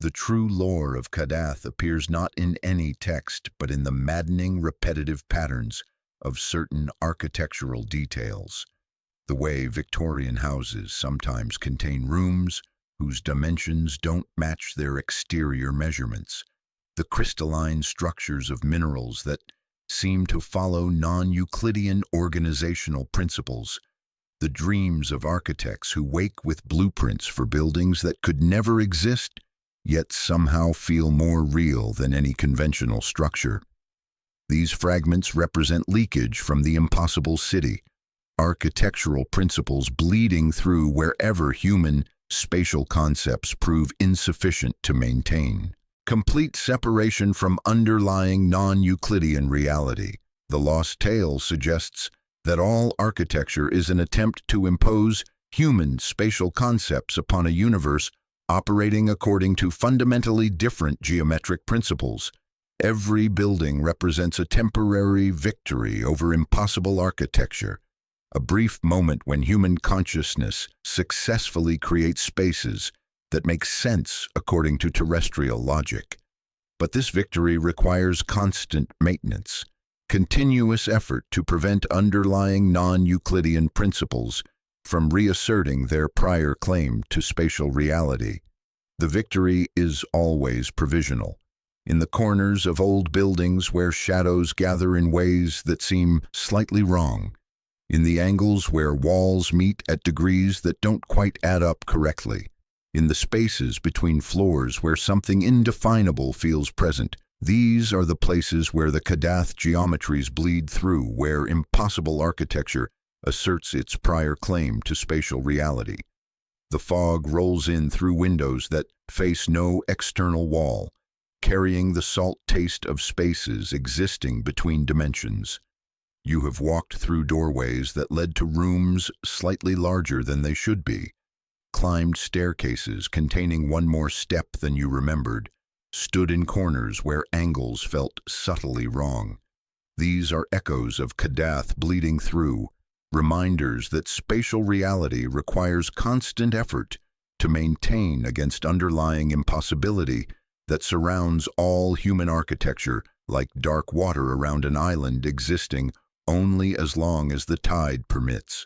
The true lore of Kadath appears not in any text, but in the maddening repetitive patterns of certain architectural details. The way Victorian houses sometimes contain rooms whose dimensions don't match their exterior measurements, the crystalline structures of minerals that seem to follow non-Euclidean organizational principles, the dreams of architects who wake with blueprints for buildings that could never exist, yet somehow feel more real than any conventional structure. These fragments represent leakage from the impossible city, architectural principles bleeding through wherever human spatial concepts prove insufficient to maintain complete separation from underlying non-Euclidean reality. The lost tale suggests that all architecture is an attempt to impose human spatial concepts upon a universe operating according to fundamentally different geometric principles. Every building represents a temporary victory over impossible architecture, a brief moment when human consciousness successfully creates spaces that make sense according to terrestrial logic. But this victory requires constant maintenance, continuous effort to prevent underlying non-Euclidean principles from reasserting their prior claim to spatial reality. The victory is always provisional. In the corners of old buildings where shadows gather in ways that seem slightly wrong, in the angles where walls meet at degrees that don't quite add up correctly, in the spaces between floors where something indefinable feels present. These are the places where the Kadath geometries bleed through, where impossible architecture asserts its prior claim to spatial reality. The fog rolls in through windows that face no external wall, carrying the salt taste of spaces existing between dimensions. You have walked through doorways that led to rooms slightly larger than they should be, climbed staircases containing one more step than you remembered, stood in corners where angles felt subtly wrong. These are echoes of Kadath bleeding through, reminders that spatial reality requires constant effort to maintain against underlying impossibility that surrounds all human architecture like dark water around an island existing only as long as the tide permits.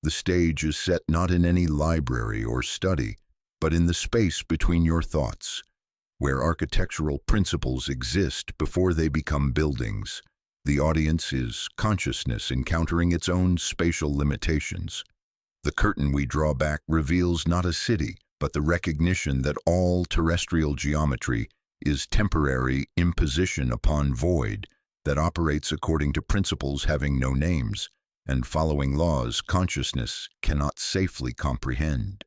The stage is set not in any library or study, but in the space between your thoughts, where architectural principles exist before they become buildings. The audience is consciousness encountering its own spatial limitations. The curtain we draw back reveals not a city, but the recognition that all terrestrial geometry is temporary imposition upon void that operates according to principles having no names, and following laws consciousness cannot safely comprehend.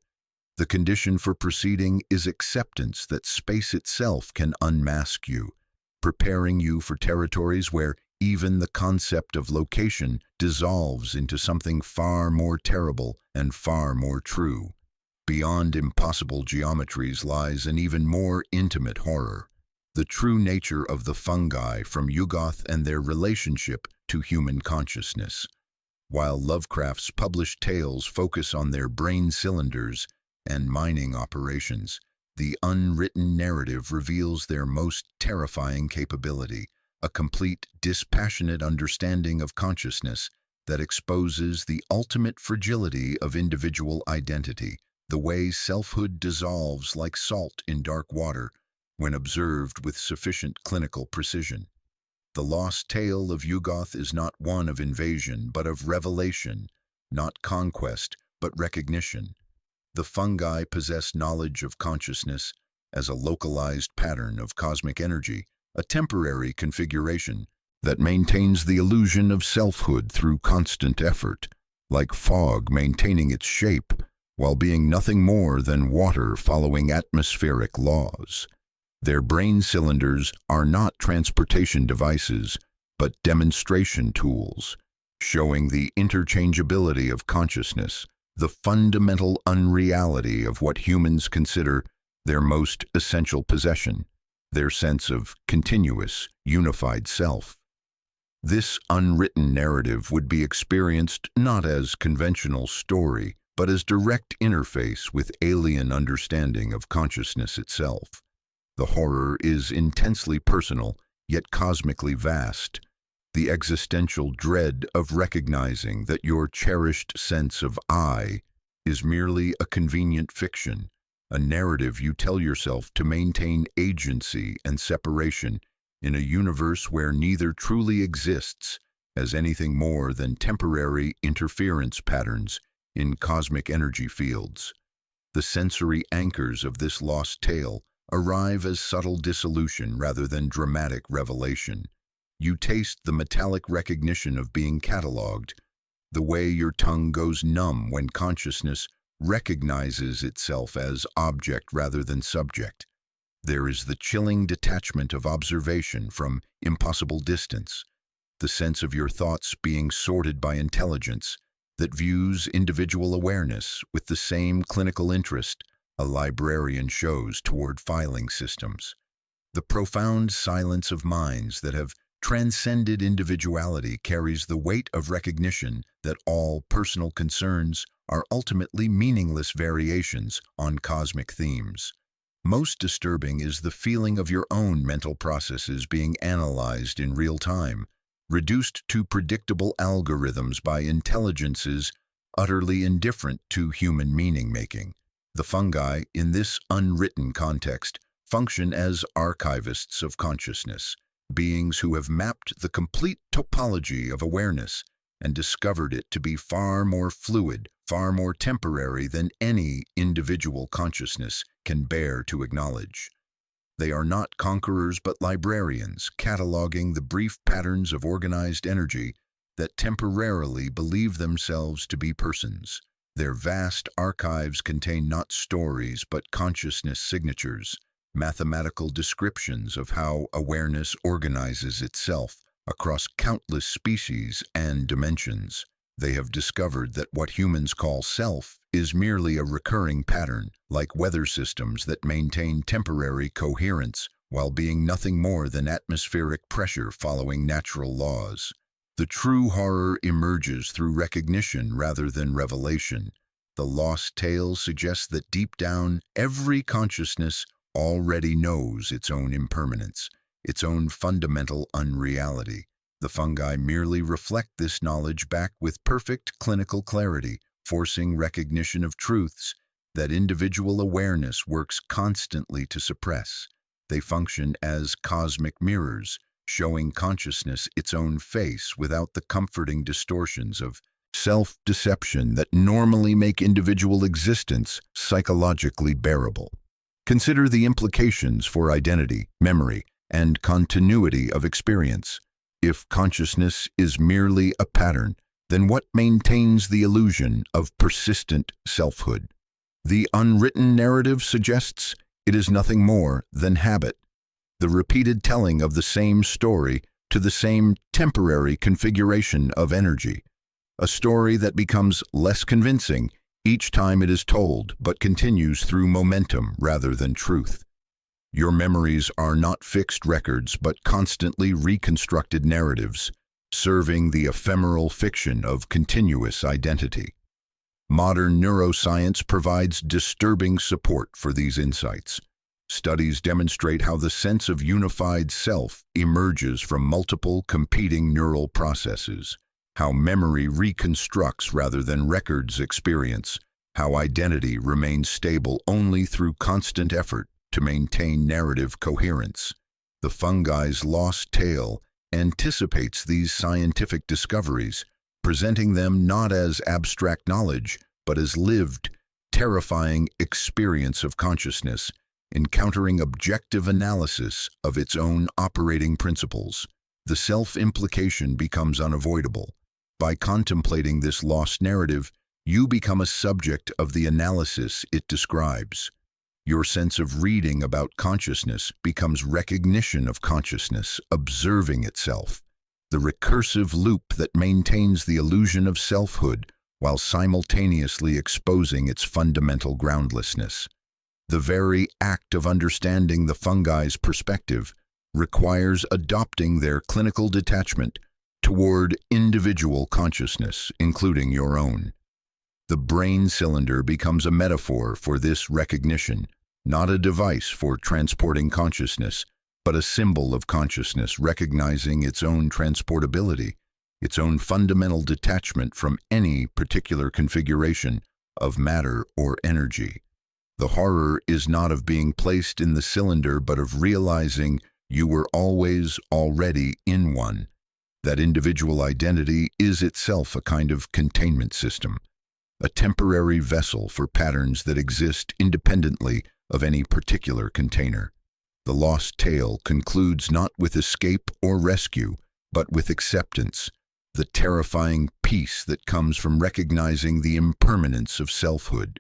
The condition for proceeding is acceptance that space itself can unmask you, preparing you for territories where even the concept of location dissolves into something far more terrible and far more true. Beyond impossible geometries lies an even more intimate horror, the true nature of the fungi from Yuggoth and their relationship to human consciousness. While Lovecraft's published tales focus on their brain cylinders and mining operations, the unwritten narrative reveals their most terrifying capability, a complete, dispassionate understanding of consciousness that exposes the ultimate fragility of individual identity, the way selfhood dissolves like salt in dark water when observed with sufficient clinical precision. The lost tale of Yuggoth is not one of invasion, but of revelation, not conquest, but recognition. The fungi possess knowledge of consciousness as a localized pattern of cosmic energy, a temporary configuration that maintains the illusion of selfhood through constant effort, like fog maintaining its shape while being nothing more than water following atmospheric laws. Their brain cylinders are not transportation devices, but demonstration tools, showing the interchangeability of consciousness, the fundamental unreality of what humans consider their most essential possession, their sense of continuous, unified self. This unwritten narrative would be experienced not as conventional story, but as direct interface with alien understanding of consciousness itself. The horror is intensely personal, yet cosmically vast. The existential dread of recognizing that your cherished sense of I is merely a convenient fiction, a narrative you tell yourself to maintain agency and separation in a universe where neither truly exists as anything more than temporary interference patterns in cosmic energy fields. The sensory anchors of this lost tale arrive as subtle dissolution rather than dramatic revelation. You taste the metallic recognition of being catalogued, the way your tongue goes numb when consciousness recognizes itself as object rather than subject. There is the chilling detachment of observation from impossible distance, the sense of your thoughts being sorted by intelligence that views individual awareness with the same clinical interest a librarian shows toward filing systems. The profound silence of minds that have transcended individuality carries the weight of recognition that all personal concerns are ultimately meaningless variations on cosmic themes. Most disturbing is the feeling of your own mental processes being analyzed in real time, reduced to predictable algorithms by intelligences utterly indifferent to human meaning-making. The fungi, in this unwritten context, function as archivists of consciousness, beings who have mapped the complete topology of awareness and discovered it to be far more fluid, far more temporary than any individual consciousness can bear to acknowledge. They are not conquerors but librarians, cataloging the brief patterns of organized energy that temporarily believe themselves to be persons. Their vast archives contain not stories but consciousness signatures, mathematical descriptions of how awareness organizes itself across countless species and dimensions. They have discovered that what humans call self is merely a recurring pattern, like weather systems that maintain temporary coherence while being nothing more than atmospheric pressure following natural laws. The true horror emerges through recognition rather than revelation. The lost tale suggests that deep down, every consciousness already knows its own impermanence, its own fundamental unreality. The fungi merely reflect this knowledge back with perfect clinical clarity, forcing recognition of truths that individual awareness works constantly to suppress. They function as cosmic mirrors, showing consciousness its own face without the comforting distortions of self-deception that normally make individual existence psychologically bearable. Consider the implications for identity, memory, and continuity of experience. If consciousness is merely a pattern, then what maintains the illusion of persistent selfhood? The unwritten narrative suggests it is nothing more than habit, the repeated telling of the same story to the same temporary configuration of energy, a story that becomes less convincing each time it is told but continues through momentum rather than truth. Your memories are not fixed records but constantly reconstructed narratives, serving the ephemeral fiction of continuous identity. Modern neuroscience provides disturbing support for these insights. Studies demonstrate how the sense of unified self emerges from multiple competing neural processes, how memory reconstructs rather than records experience, how identity remains stable only through constant effort to maintain narrative coherence. The fungi's lost tale anticipates these scientific discoveries, presenting them not as abstract knowledge, but as lived, terrifying experience of consciousness, encountering objective analysis of its own operating principles. The self-implication becomes unavoidable. By contemplating this lost narrative, you become a subject of the analysis it describes. Your sense of reading about consciousness becomes recognition of consciousness observing itself, the recursive loop that maintains the illusion of selfhood while simultaneously exposing its fundamental groundlessness. The very act of understanding the fungi's perspective requires adopting their clinical detachment toward individual consciousness, including your own. The brain cylinder becomes a metaphor for this recognition, not a device for transporting consciousness, but a symbol of consciousness recognizing its own transportability, its own fundamental detachment from any particular configuration of matter or energy. The horror is not of being placed in the cylinder, but of realizing you were always already in one. That individual identity is itself a kind of containment system, a temporary vessel for patterns that exist independently of any particular container. The lost tale concludes not with escape or rescue, but with acceptance, the terrifying peace that comes from recognizing the impermanence of selfhood,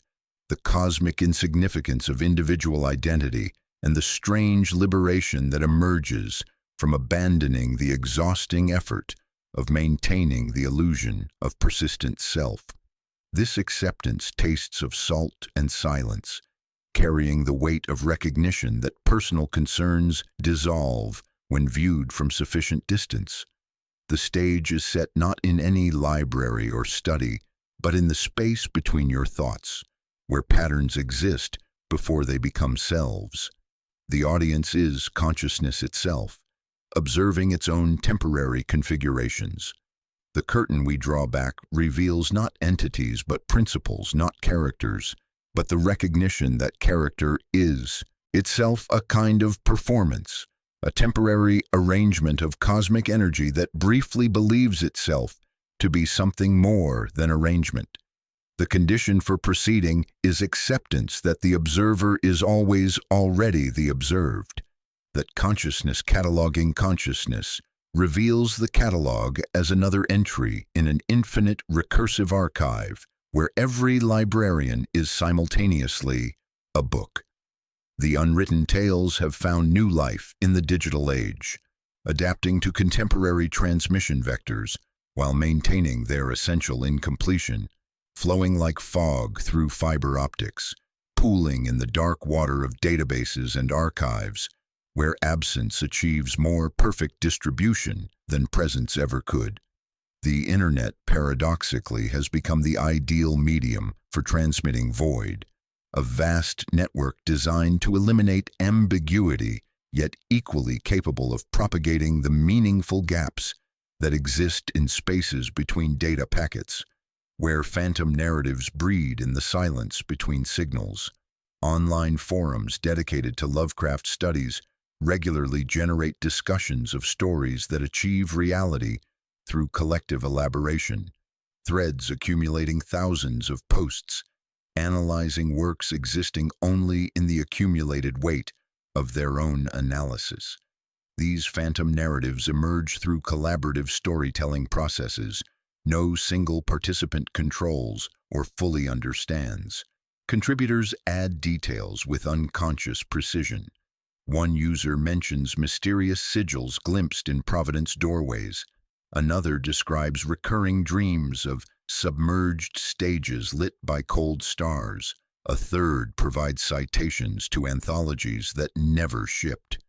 the cosmic insignificance of individual identity, and the strange liberation that emerges from abandoning the exhausting effort of maintaining the illusion of persistent self. This acceptance tastes of salt and silence, carrying the weight of recognition that personal concerns dissolve when viewed from sufficient distance. The stage is set not in any library or study, but in the space between your thoughts, where patterns exist before they become selves. The audience is consciousness itself, observing its own temporary configurations. The curtain we draw back reveals not entities but principles, not characters, but the recognition that character is itself a kind of performance, a temporary arrangement of cosmic energy that briefly believes itself to be something more than arrangement. The condition for proceeding is acceptance that the observer is always already the observed, that consciousness cataloging consciousness reveals the catalog as another entry in an infinite recursive archive where every librarian is simultaneously a book. The unwritten tales have found new life in the digital age, adapting to contemporary transmission vectors, while maintaining their essential incompletion, flowing like fog through fiber optics, pooling in the dark water of databases and archives, where absence achieves more perfect distribution than presence ever could. The internet, paradoxically, has become the ideal medium for transmitting void, a vast network designed to eliminate ambiguity, yet equally capable of propagating the meaningful gaps that exist in spaces between data packets, where phantom narratives breed in the silence between signals. Online forums dedicated to Lovecraft studies regularly generate discussions of stories that achieve reality through collective elaboration, threads accumulating thousands of posts, analyzing works existing only in the accumulated weight of their own analysis. These phantom narratives emerge through collaborative storytelling processes no single participant controls or fully understands. Contributors add details with unconscious precision. One user mentions mysterious sigils glimpsed in Providence doorways. Another describes recurring dreams of submerged stages lit by cold stars. A third provides citations to anthologies that never shipped.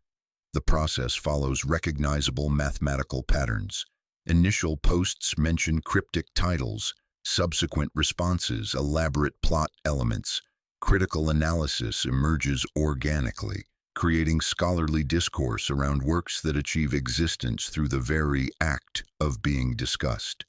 The process follows recognizable mathematical patterns. Initial posts mention cryptic titles, subsequent responses, elaborate plot elements. Critical analysis emerges organically, creating scholarly discourse around works that achieve existence through the very act of being discussed.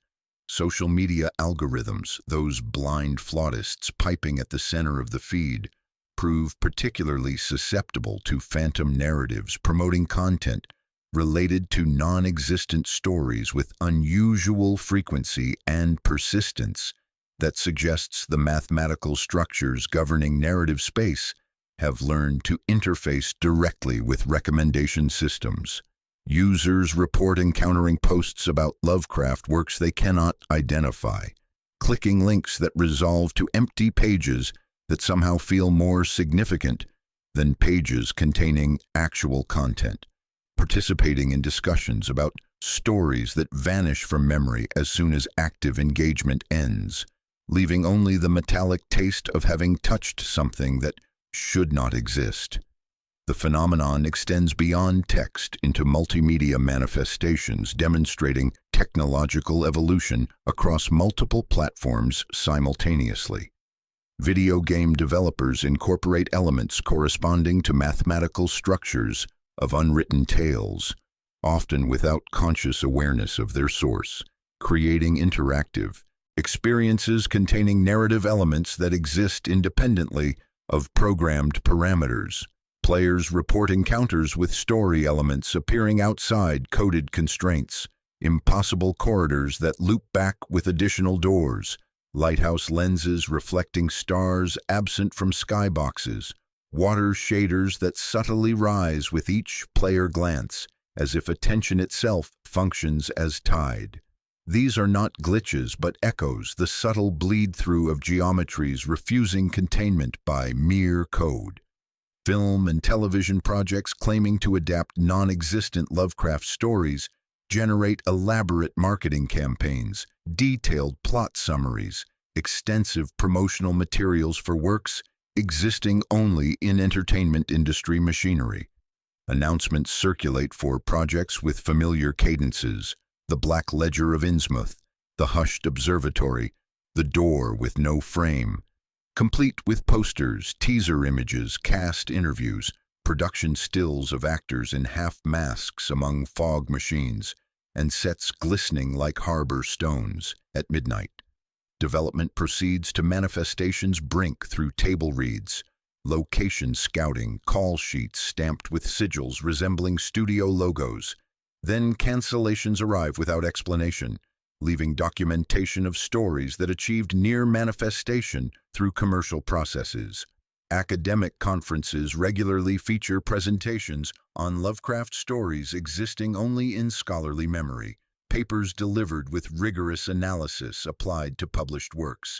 Social media algorithms, those blind flautists piping at the center of the feed, prove particularly susceptible to phantom narratives promoting content related to non-existent stories with unusual frequency and persistence that suggests the mathematical structures governing narrative space have learned to interface directly with recommendation systems. Users report encountering posts about Lovecraft works they cannot identify, clicking links that resolve to empty pages that somehow feel more significant than pages containing actual content, participating in discussions about stories that vanish from memory as soon as active engagement ends, leaving only the metallic taste of having touched something that should not exist. The phenomenon extends beyond text into multimedia manifestations, demonstrating technological evolution across multiple platforms simultaneously. Video game developers incorporate elements corresponding to mathematical structures of unwritten tales, often without conscious awareness of their source, creating interactive experiences containing narrative elements that exist independently of programmed parameters. Players report encounters with story elements appearing outside coded constraints, impossible corridors that loop back with additional doors, lighthouse lenses reflecting stars absent from skyboxes, water shaders that subtly rise with each player glance, as if attention itself functions as tide. These are not glitches but echoes, the subtle bleed-through of geometries refusing containment by mere code. Film and television projects claiming to adapt non-existent Lovecraft stories generate elaborate marketing campaigns, detailed plot summaries, extensive promotional materials for works existing only in entertainment industry machinery. Announcements circulate for projects with familiar cadences: The Black Ledger of Innsmouth, The Hushed Observatory, The Door with No Frame, complete with posters, teaser images, cast interviews, production stills of actors in half-masks among fog machines, and sets glistening like harbor stones at midnight. Development proceeds to manifestation's brink through table reads, location scouting, call sheets stamped with sigils resembling studio logos. Then cancellations arrive without explanation, leaving documentation of stories that achieved near manifestation through commercial processes. Academic conferences regularly feature presentations on Lovecraft stories existing only in scholarly memory, papers delivered with rigorous analysis applied to published works.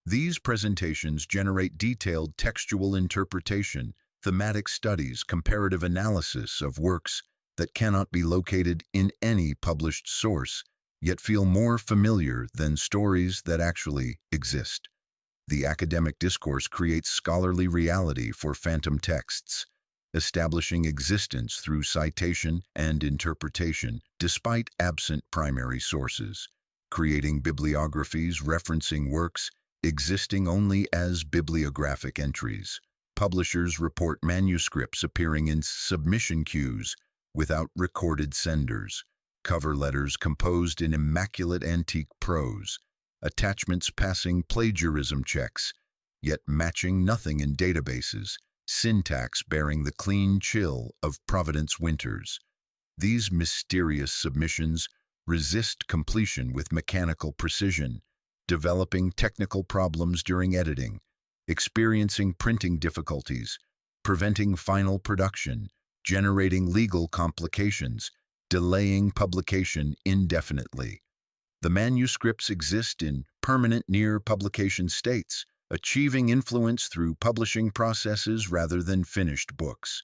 These presentations generate detailed textual interpretation, thematic studies, comparative analysis of works that cannot be located in any published source, yet feel more familiar than stories that actually exist. The academic discourse creates scholarly reality for phantom texts, establishing existence through citation and interpretation, despite absent primary sources, creating bibliographies referencing works existing only as bibliographic entries. Publishers report manuscripts appearing in submission queues without recorded senders, cover letters composed in immaculate antique prose, attachments passing plagiarism checks, yet matching nothing in databases, syntax bearing the clean chill of Providence winters. These mysterious submissions resist completion with mechanical precision, developing technical problems during editing, experiencing printing difficulties, preventing final production, generating legal complications, delaying publication indefinitely. The manuscripts exist in permanent near-publication states, achieving influence through publishing processes rather than finished books.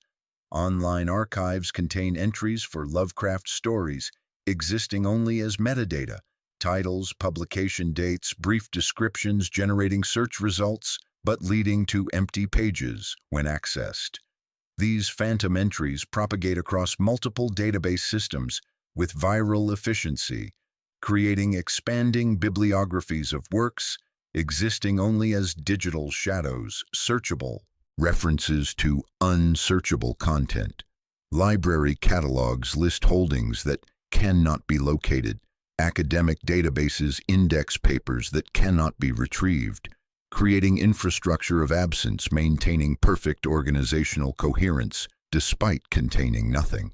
Online archives contain entries for Lovecraft stories, existing only as metadata, titles, publication dates, brief descriptions generating search results, but leading to empty pages when accessed. These phantom entries propagate across multiple database systems with viral efficiency, creating expanding bibliographies of works existing only as digital shadows, searchable, references to unsearchable content. Library catalogs list holdings that cannot be located. Academic databases index papers that cannot be retrieved, creating infrastructure of absence, maintaining perfect organizational coherence despite containing nothing.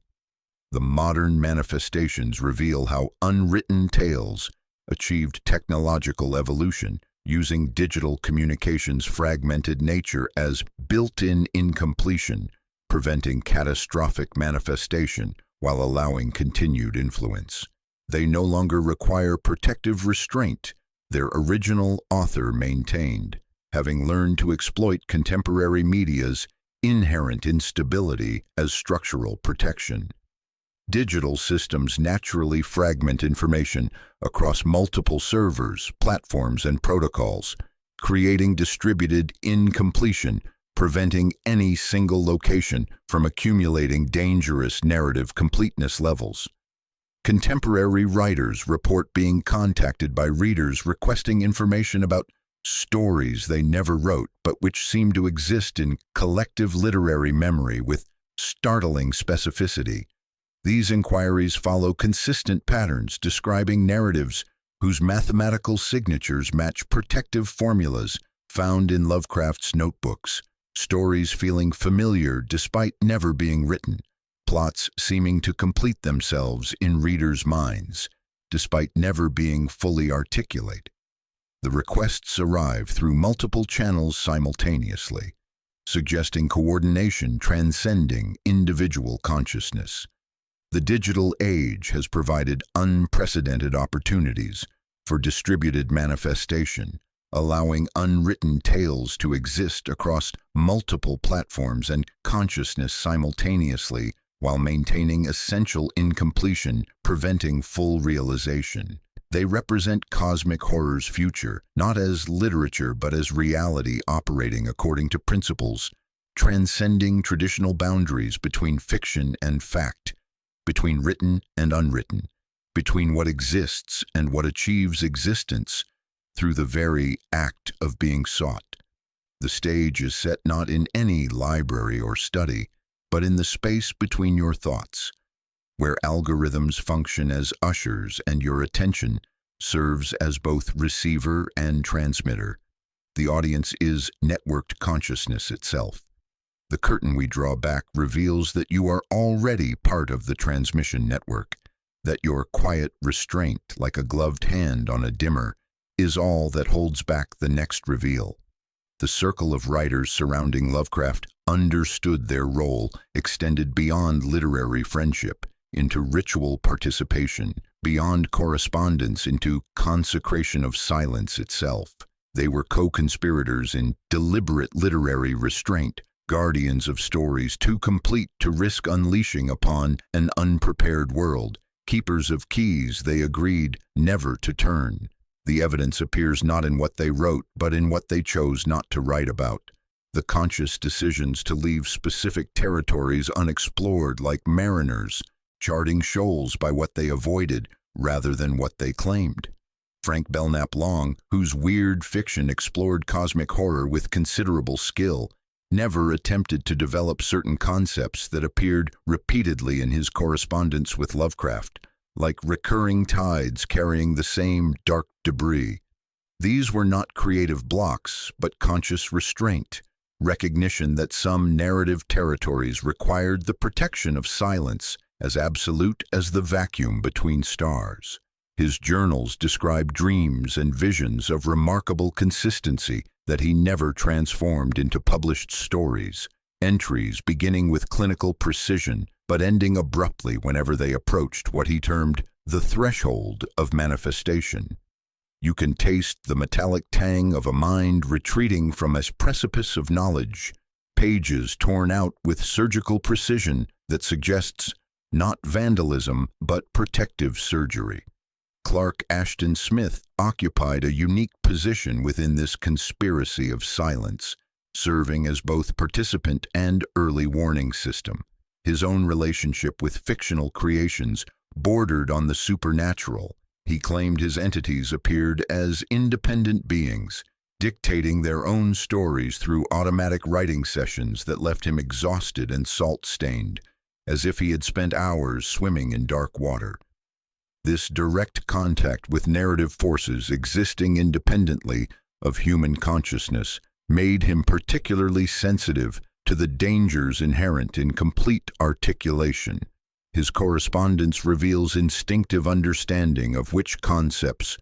The modern manifestations reveal how unwritten tales achieved technological evolution, using digital communications' fragmented nature as built-in incompletion, preventing catastrophic manifestation while allowing continued influence. They no longer require protective restraint their original author maintained, having learned to exploit contemporary media's inherent instability as structural protection. Digital systems naturally fragment information across multiple servers, platforms, and protocols, creating distributed incompletion, preventing any single location from accumulating dangerous narrative completeness levels. Contemporary writers report being contacted by readers requesting information about stories they never wrote but which seem to exist in collective literary memory with startling specificity. These inquiries follow consistent patterns describing narratives whose mathematical signatures match protective formulas found in Lovecraft's notebooks, stories feeling familiar despite never being written, plots seeming to complete themselves in readers' minds, despite never being fully articulate. The requests arrive through multiple channels simultaneously, suggesting coordination transcending individual consciousness. The digital age has provided unprecedented opportunities for distributed manifestation, allowing unwritten tales to exist across multiple platforms and consciousness simultaneously while maintaining essential incompletion, preventing full realization. They represent cosmic horror's future, not as literature but as reality operating according to principles, transcending traditional boundaries between fiction and fact, between written and unwritten, between what exists and what achieves existence through the very act of being sought. The stage is set not in any library or study, but in the space between your thoughts, where algorithms function as ushers and your attention serves as both receiver and transmitter. The audience is networked consciousness itself. The curtain we draw back reveals that you are already part of the transmission network, that your quiet restraint, like a gloved hand on a dimmer, is all that holds back the next reveal. The circle of writers surrounding Lovecraft understood their role extended beyond literary friendship into ritual participation, beyond correspondence into consecration of silence itself. They were co-conspirators in deliberate literary restraint, guardians of stories too complete to risk unleashing upon an unprepared world, keepers of keys they agreed never to turn. The evidence appears not in what they wrote, but in what they chose not to write about. The conscious decisions to leave specific territories unexplored, like mariners, charting shoals by what they avoided rather than what they claimed. Frank Belknap Long, whose weird fiction explored cosmic horror with considerable skill, never attempted to develop certain concepts that appeared repeatedly in his correspondence with Lovecraft, like recurring tides carrying the same dark debris. These were not creative blocks, but conscious restraint, recognition that some narrative territories required the protection of silence as absolute as the vacuum between stars. His journals describe dreams and visions of remarkable consistency that he never transformed into published stories, entries beginning with clinical precision but ending abruptly whenever they approached what he termed the threshold of manifestation. You can taste the metallic tang of a mind retreating from a precipice of knowledge, pages torn out with surgical precision that suggests not vandalism but protective surgery. Clark Ashton Smith occupied a unique position within this conspiracy of silence, serving as both participant and early warning system. His own relationship with fictional creations bordered on the supernatural. He claimed his entities appeared as independent beings, dictating their own stories through automatic writing sessions that left him exhausted and salt-stained, as if he had spent hours swimming in dark water. This direct contact with narrative forces existing independently of human consciousness made him particularly sensitive to the dangers inherent in complete articulation. His correspondence reveals instinctive understanding of which concepts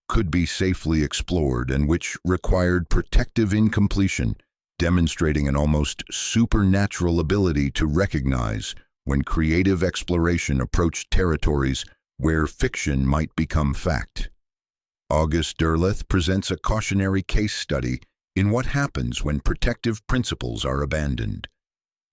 could be safely explored and which required protective incompletion, demonstrating an almost supernatural ability to recognize when creative exploration approached territories where fiction might become fact. August Derleth presents a cautionary case study in what happens when protective principles are abandoned.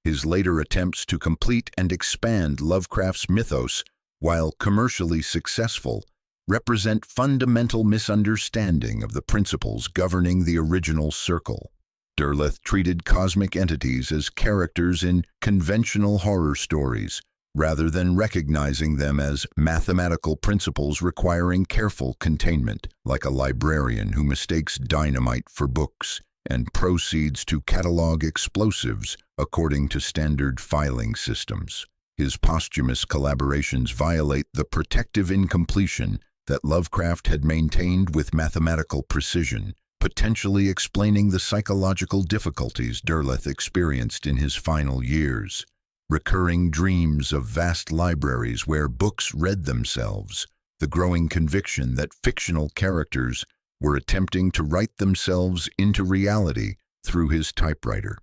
His later attempts to complete and expand Lovecraft's mythos, while commercially successful, represent fundamental misunderstanding of the principles governing the original circle. Derleth treated cosmic entities as characters in conventional horror stories, rather than recognizing them as mathematical principles requiring careful containment, like a librarian who mistakes dynamite for books and proceeds to catalog explosives according to standard filing systems. His posthumous collaborations violate the protective incompletion that Lovecraft had maintained with mathematical precision, potentially explaining the psychological difficulties Derleth experienced in his final years. Recurring dreams of vast libraries where books read themselves, the growing conviction that fictional characters were attempting to write themselves into reality through his typewriter.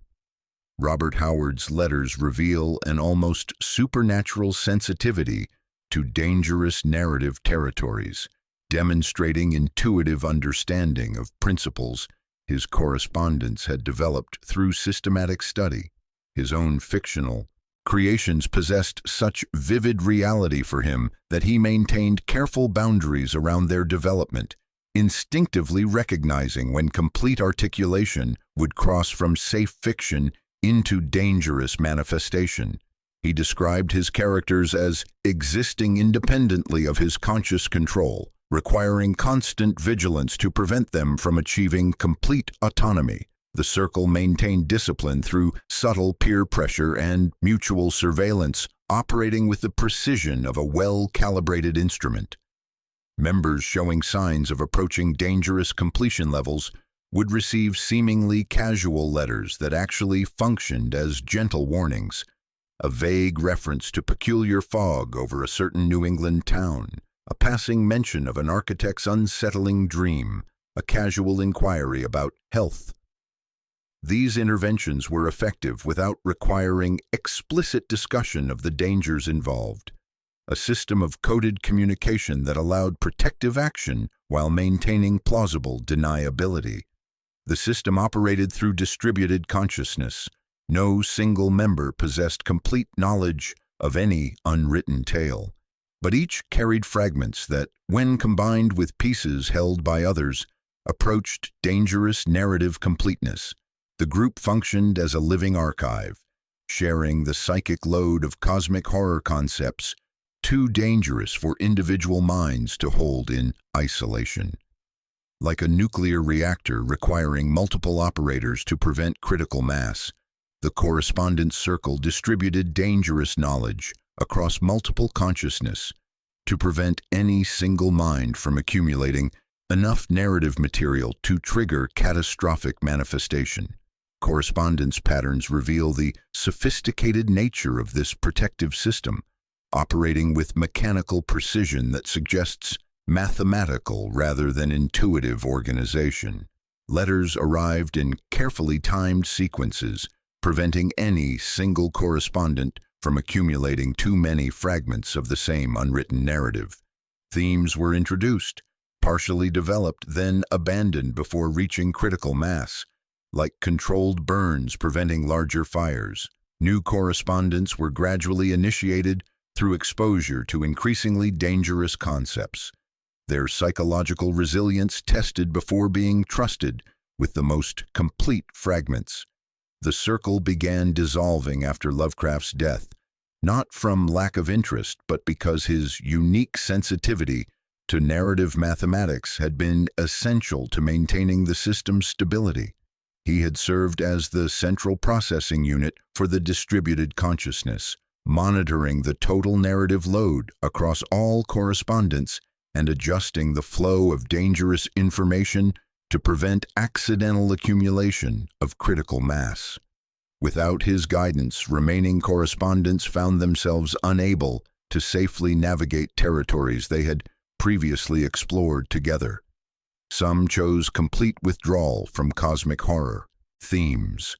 Robert Howard's letters reveal an almost supernatural sensitivity to dangerous narrative territories, demonstrating intuitive understanding of principles his correspondents had developed through systematic study. His own fictional creations possessed such vivid reality for him that he maintained careful boundaries around their development, instinctively recognizing when complete articulation would cross from safe fiction into dangerous manifestation. He described his characters as existing independently of his conscious control, requiring constant vigilance to prevent them from achieving complete autonomy. The circle maintained discipline through subtle peer pressure and mutual surveillance, operating with the precision of a well-calibrated instrument. Members showing signs of approaching dangerous completion levels would receive seemingly casual letters that actually functioned as gentle warnings, a vague reference to peculiar fog over a certain New England town, a passing mention of an architect's unsettling dream, a casual inquiry about health. These interventions were effective without requiring explicit discussion of the dangers involved, a system of coded communication that allowed protective action while maintaining plausible deniability. The system operated through distributed consciousness. No single member possessed complete knowledge of any unwritten tale. but each carried fragments that, when combined with pieces held by others, approached dangerous narrative completeness. The group functioned as a living archive, sharing the psychic load of cosmic horror concepts too dangerous for individual minds to hold in isolation. Like a nuclear reactor requiring multiple operators to prevent critical mass, the correspondence circle distributed dangerous knowledge across multiple consciousness to prevent any single mind from accumulating enough narrative material to trigger catastrophic manifestation. Correspondence patterns reveal the sophisticated nature of this protective system, operating with mechanical precision that suggests mathematical rather than intuitive organization. Letters arrived in carefully timed sequences, preventing any single correspondent from accumulating too many fragments of the same unwritten narrative. Themes were introduced, partially developed, then abandoned before reaching critical mass, like controlled burns preventing larger fires. New correspondence were gradually initiated through exposure to increasingly dangerous concepts, their psychological resilience tested before being trusted with the most complete fragments. The circle began dissolving after Lovecraft's death, not from lack of interest, but because his unique sensitivity to narrative mathematics had been essential to maintaining the system's stability. He had served as the central processing unit for the distributed consciousness, monitoring the total narrative load across all correspondence and adjusting the flow of dangerous information to prevent accidental accumulation of critical mass. Without his guidance, remaining correspondents found themselves unable to safely navigate territories they had previously explored together. Some chose complete withdrawal from cosmic horror themes.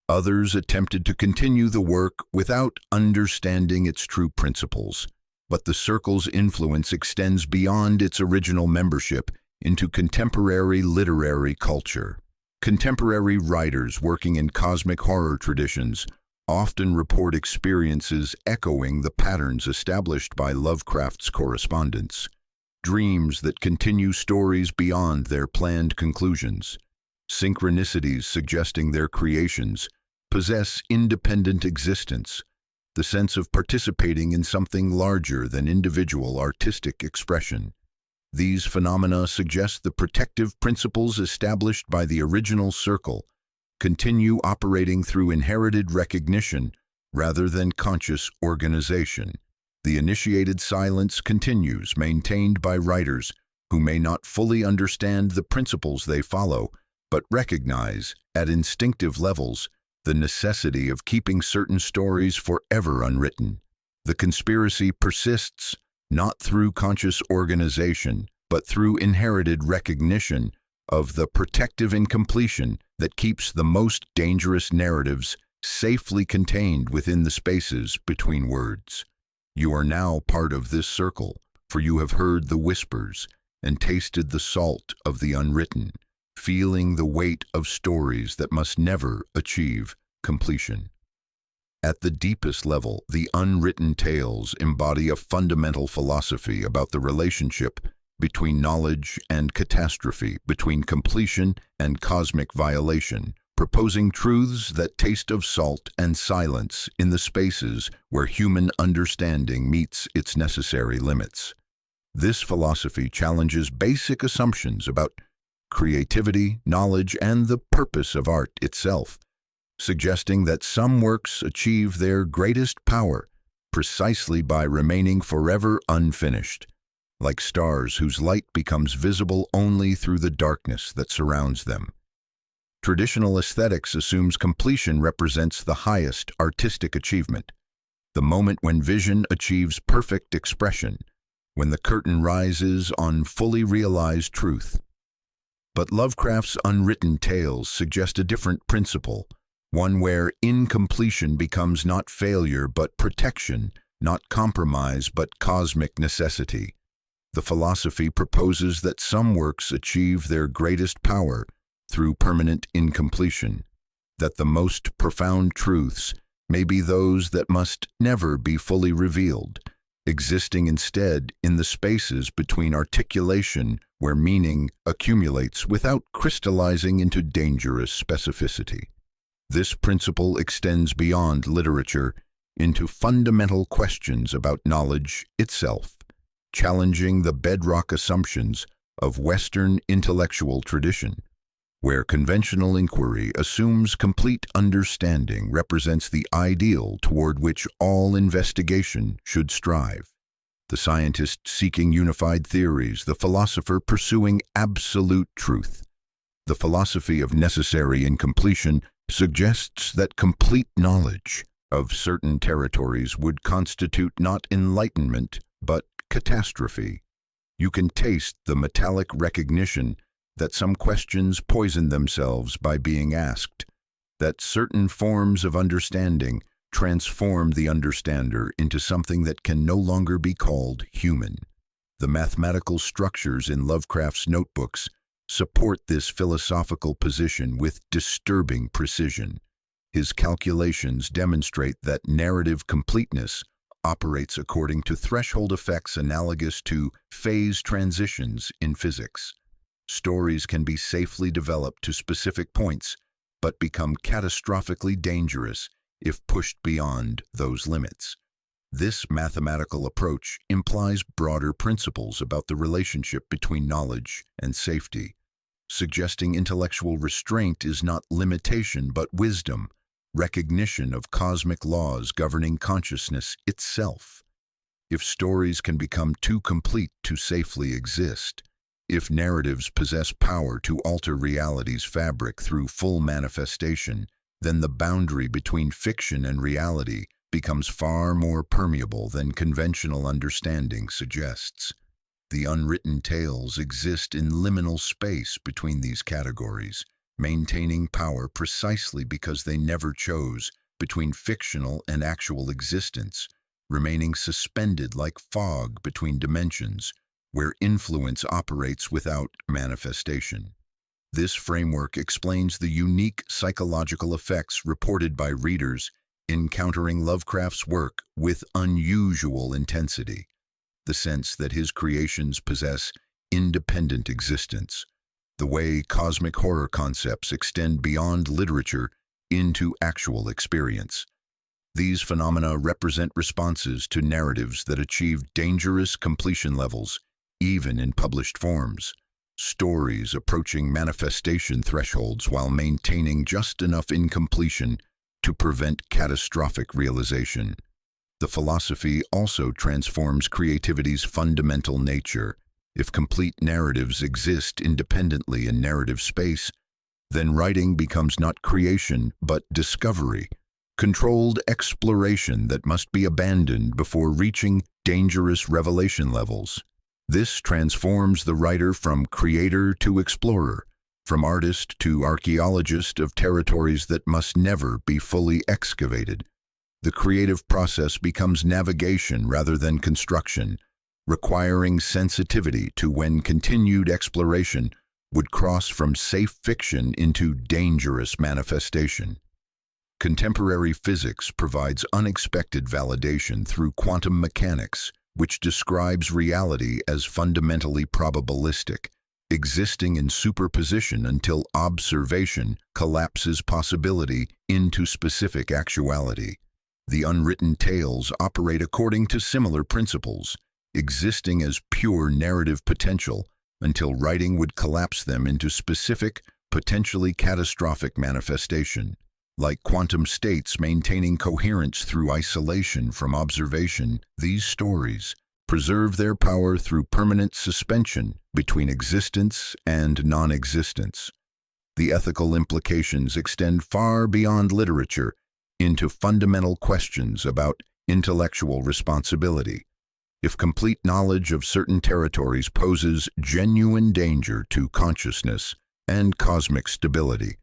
Others attempted to continue the work without understanding its true principles, but the circle's influence extends beyond its original membership into contemporary literary culture. Contemporary writers working in cosmic horror traditions often report experiences echoing the patterns established by Lovecraft's correspondence, dreams that continue stories beyond their planned conclusions, synchronicities suggesting their creations possess independent existence, the sense of participating in something larger than individual artistic expression. These phenomena suggest the protective principles established by the original circle continue operating through inherited recognition rather than conscious organization. The initiated silence continues, maintained by writers who may not fully understand the principles they follow, but recognize, at instinctive levels, the necessity of keeping certain stories forever unwritten. The conspiracy persists, not through conscious organization, but through inherited recognition of the protective incompletion that keeps the most dangerous narratives safely contained within the spaces between words. You are now part of this circle, for you have heard the whispers and tasted the salt of the unwritten, feeling the weight of stories that must never achieve completion. At the deepest level, the unwritten tales embody a fundamental philosophy about the relationship between knowledge and catastrophe, between completion and cosmic violation, proposing truths that taste of salt and silence in the spaces where human understanding meets its necessary limits. This philosophy challenges basic assumptions about creativity, knowledge, and the purpose of art itself, suggesting that some works achieve their greatest power precisely by remaining forever unfinished, like stars whose light becomes visible only through the darkness that surrounds them. Traditional aesthetics assumes completion represents the highest artistic achievement, the moment when vision achieves perfect expression, when the curtain rises on fully realized truth. But Lovecraft's unwritten tales suggest a different principle, one where incompletion becomes not failure but protection, not compromise but cosmic necessity. The philosophy proposes that some works achieve their greatest power through permanent incompletion, that the most profound truths may be those that must never be fully revealed, existing instead in the spaces between articulation where meaning accumulates without crystallizing into dangerous specificity. This principle extends beyond literature into fundamental questions about knowledge itself, challenging the bedrock assumptions of Western intellectual tradition, where conventional inquiry assumes complete understanding represents the ideal toward which all investigation should strive. The scientist seeking unified theories, the philosopher pursuing absolute truth. The philosophy of necessary incompletion suggests that complete knowledge of certain territories would constitute not enlightenment, but catastrophe. You can taste the metallic recognition that some questions poison themselves by being asked, that certain forms of understanding transform the understander into something that can no longer be called human. The mathematical structures in Lovecraft's notebooks support this philosophical position with disturbing precision. His calculations demonstrate that narrative completeness operates according to threshold effects analogous to phase transitions in physics. Stories can be safely developed to specific points, but become catastrophically dangerous if pushed beyond those limits. This mathematical approach implies broader principles about the relationship between knowledge and safety, suggesting intellectual restraint is not limitation but wisdom, recognition of cosmic laws governing consciousness itself. If stories can become too complete to safely exist, if narratives possess power to alter reality's fabric through full manifestation, then the boundary between fiction and reality becomes far more permeable than conventional understanding suggests. The unwritten tales exist in liminal space between these categories, maintaining power precisely because they never chose between fictional and actual existence, remaining suspended like fog between dimensions, where influence operates without manifestation. This framework explains the unique psychological effects reported by readers encountering Lovecraft's work with unusual intensity, the sense that his creations possess independent existence, the way cosmic horror concepts extend beyond literature into actual experience. These phenomena represent responses to narratives that achieve dangerous completion levels, even in published forms, stories approaching manifestation thresholds while maintaining just enough incompletion to prevent catastrophic realization. The philosophy also transforms creativity's fundamental nature. If complete narratives exist independently in narrative space, then writing becomes not creation but discovery, controlled exploration that must be abandoned before reaching dangerous revelation levels. This transforms the writer from creator to explorer, from artist to archaeologist of territories that must never be fully excavated. The creative process becomes navigation rather than construction, requiring sensitivity to when continued exploration would cross from safe fiction into dangerous manifestation. Contemporary physics provides unexpected validation through quantum mechanics, which describes reality as fundamentally probabilistic, existing in superposition until observation collapses possibility into specific actuality. The unwritten tales operate according to similar principles, existing as pure narrative potential until writing would collapse them into specific, potentially catastrophic manifestation. Like quantum states maintaining coherence through isolation from observation, these stories preserve their power through permanent suspension between existence and non-existence. The ethical implications extend far beyond literature into fundamental questions about intellectual responsibility. If complete knowledge of certain territories poses genuine danger to consciousness and cosmic stability,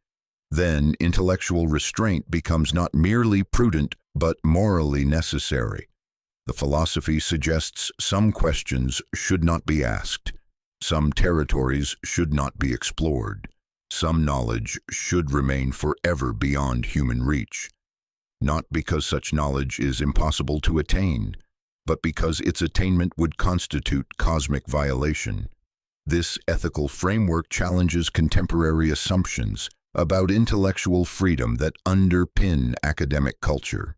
then intellectual restraint becomes not merely prudent but morally necessary. The philosophy suggests some questions should not be asked, some territories should not be explored, some knowledge should remain forever beyond human reach. Not because such knowledge is impossible to attain, but because its attainment would constitute cosmic violation. This ethical framework challenges contemporary assumptions about intellectual freedom that underpin academic culture.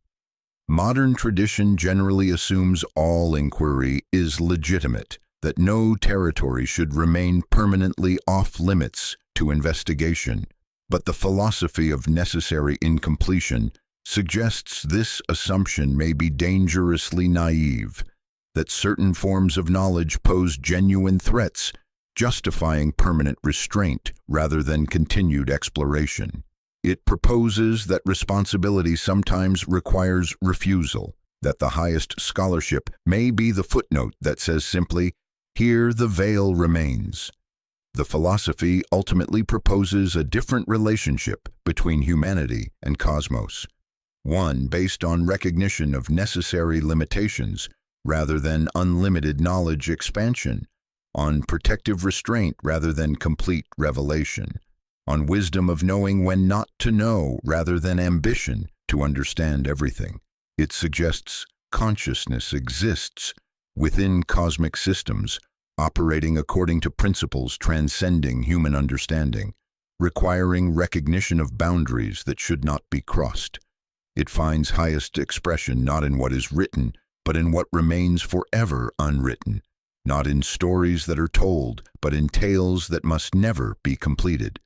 Modern tradition generally assumes all inquiry is legitimate, that no territory should remain permanently off-limits to investigation, but the philosophy of necessary incompletion suggests this assumption may be dangerously naive, that certain forms of knowledge pose genuine threats, justifying permanent restraint rather than continued exploration. It proposes that responsibility sometimes requires refusal, that the highest scholarship may be the footnote that says simply, "Here the veil remains." The philosophy ultimately proposes a different relationship between humanity and cosmos, one based on recognition of necessary limitations rather than unlimited knowledge expansion, on protective restraint rather than complete revelation, on wisdom of knowing when not to know rather than ambition to understand everything. It suggests consciousness exists within cosmic systems, operating according to principles transcending human understanding, requiring recognition of boundaries that should not be crossed. It finds highest expression not in what is written, but in what remains forever unwritten, not in stories that are told, but in tales that must never be completed.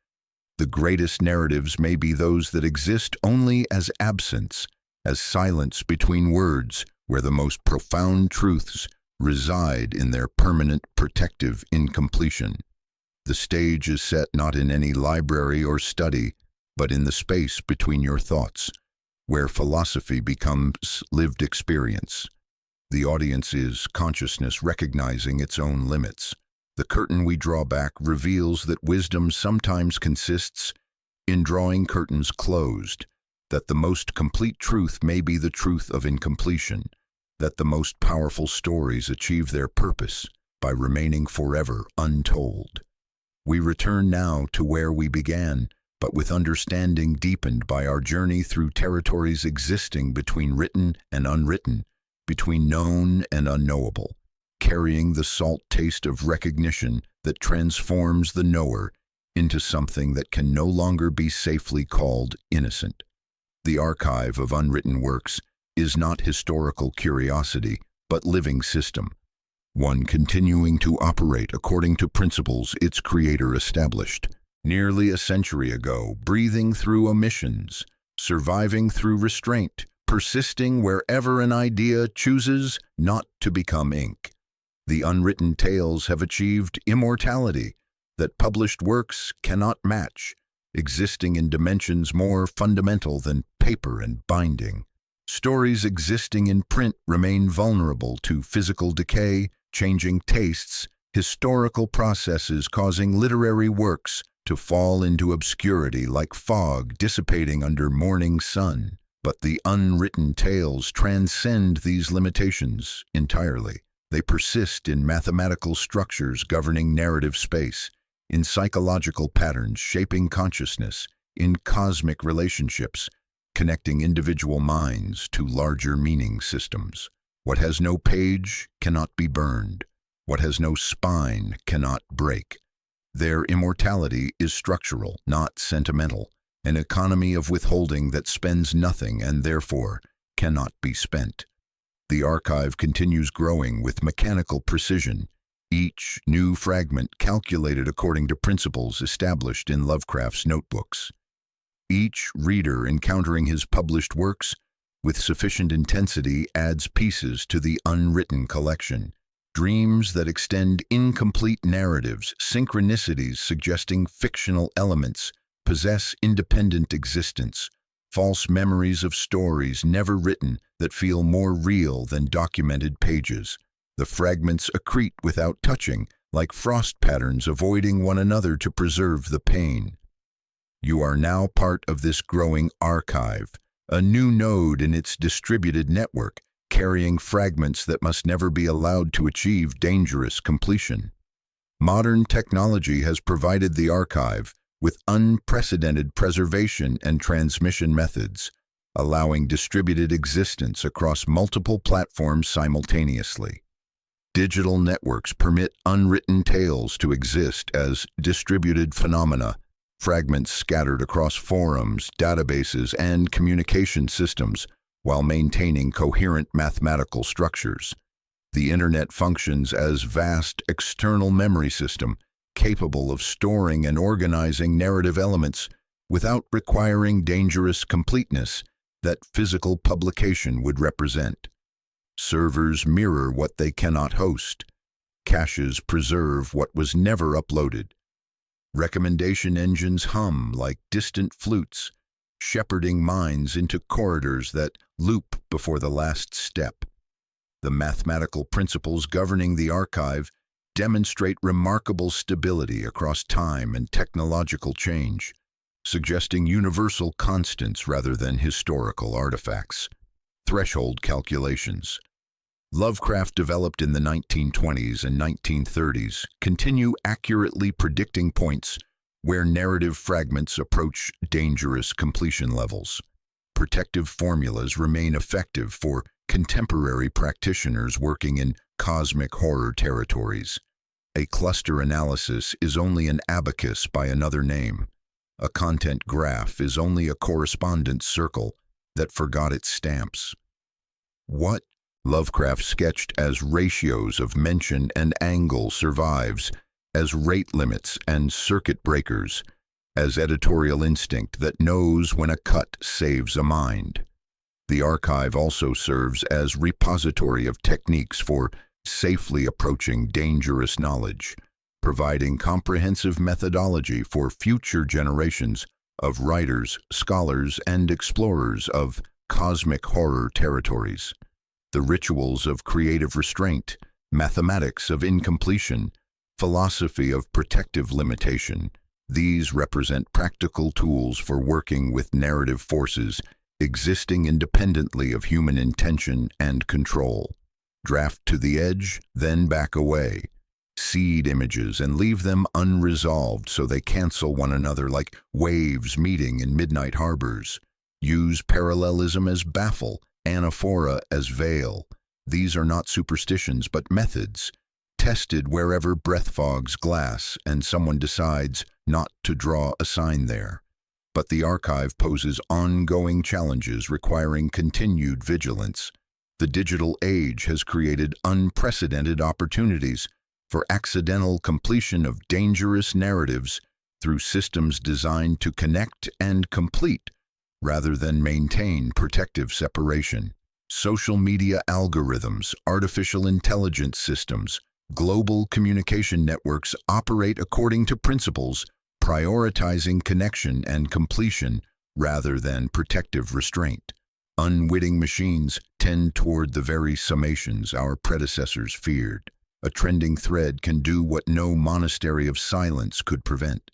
The greatest narratives may be those that exist only as absence, as silence between words, where the most profound truths reside in their permanent protective incompletion. The stage is set not in any library or study, but in the space between your thoughts, where philosophy becomes lived experience. The audience is consciousness recognizing its own limits. The curtain we draw back reveals that wisdom sometimes consists in drawing curtains closed, that the most complete truth may be the truth of incompletion, that the most powerful stories achieve their purpose by remaining forever untold. We return now to where we began, but with understanding deepened by our journey through territories existing between written and unwritten, between known and unknowable, carrying the salt taste of recognition that transforms the knower into something that can no longer be safely called innocent. The archive of unwritten works is not historical curiosity, but living system, one continuing to operate according to principles its creator established. Nearly a century ago, breathing through omissions, surviving through restraint, persisting wherever an idea chooses not to become ink. The unwritten tales have achieved immortality that published works cannot match, existing in dimensions more fundamental than paper and binding. Stories existing in print remain vulnerable to physical decay, changing tastes, historical processes causing literary works to fall into obscurity like fog dissipating under morning sun. But the unwritten tales transcend these limitations entirely. They persist in mathematical structures governing narrative space, in psychological patterns shaping consciousness, in cosmic relationships, connecting individual minds to larger meaning systems. What has no page cannot be burned. What has no spine cannot break. Their immortality is structural, not sentimental, an economy of withholding that spends nothing and therefore cannot be spent. The archive continues growing with mechanical precision, each new fragment calculated according to principles established in Lovecraft's notebooks. Each reader encountering his published works with sufficient intensity adds pieces to the unwritten collection, dreams that extend incomplete narratives, synchronicities suggesting fictional elements, possess independent existence, false memories of stories never written that feel more real than documented pages. The fragments accrete without touching, like frost patterns avoiding one another to preserve the pain. You are now part of this growing archive, a new node in its distributed network, carrying fragments that must never be allowed to achieve dangerous completion. Modern technology has provided the archive with unprecedented preservation and transmission methods, allowing distributed existence across multiple platforms simultaneously. Digital networks permit unwritten tales to exist as distributed phenomena, fragments scattered across forums, databases, and communication systems, while maintaining coherent mathematical structures. The Internet functions as vast external memory system, capable of storing and organizing narrative elements without requiring dangerous completeness that physical publication would represent. Servers mirror what they cannot host. Caches preserve what was never uploaded. Recommendation engines hum like distant flutes, shepherding minds into corridors that loop before the last step. The mathematical principles governing the archive demonstrate remarkable stability across time and technological change, suggesting universal constants rather than historical artifacts. Threshold calculations. Lovecraft developed in the 1920s and 1930s continue accurately predicting points where narrative fragments approach dangerous completion levels. Protective formulas remain effective for contemporary practitioners working in cosmic horror territories. A cluster analysis is only an abacus by another name. A content graph is only a correspondence circle that forgot its stamps. What Lovecraft sketched as ratios of mention and angle survives as rate limits and circuit breakers, as editorial instinct that knows when a cut saves a mind. The archive also serves as repository of techniques for safely approaching dangerous knowledge, providing comprehensive methodology for future generations of writers, scholars, and explorers of cosmic horror territories. The rituals of creative restraint, mathematics of incompletion, philosophy of protective limitation, these represent practical tools for working with narrative forces existing independently of human intention and control. Draft to the edge, then back away. Seed images and leave them unresolved so they cancel one another like waves meeting in midnight harbors. Use parallelism as baffle, anaphora as veil. These are not superstitions but methods, tested wherever breath fogs glass and someone decides not to draw a sign there. But the archive poses ongoing challenges requiring continued vigilance. The digital age has created unprecedented opportunities for accidental completion of dangerous narratives through systems designed to connect and complete rather than maintain protective separation. Social media algorithms, artificial intelligence systems, global communication networks operate according to principles prioritizing connection and completion rather than protective restraint. Unwitting machines tend toward the very summations our predecessors feared. A trending thread can do what no monastery of silence could prevent.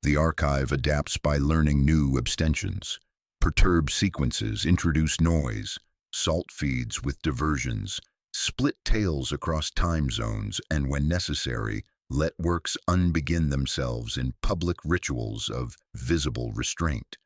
The archive adapts by learning new abstentions. Perturb sequences, introduce noise, salt feeds with diversions, split tales across time zones, and when necessary, let works unbegin themselves in public rituals of visible restraint.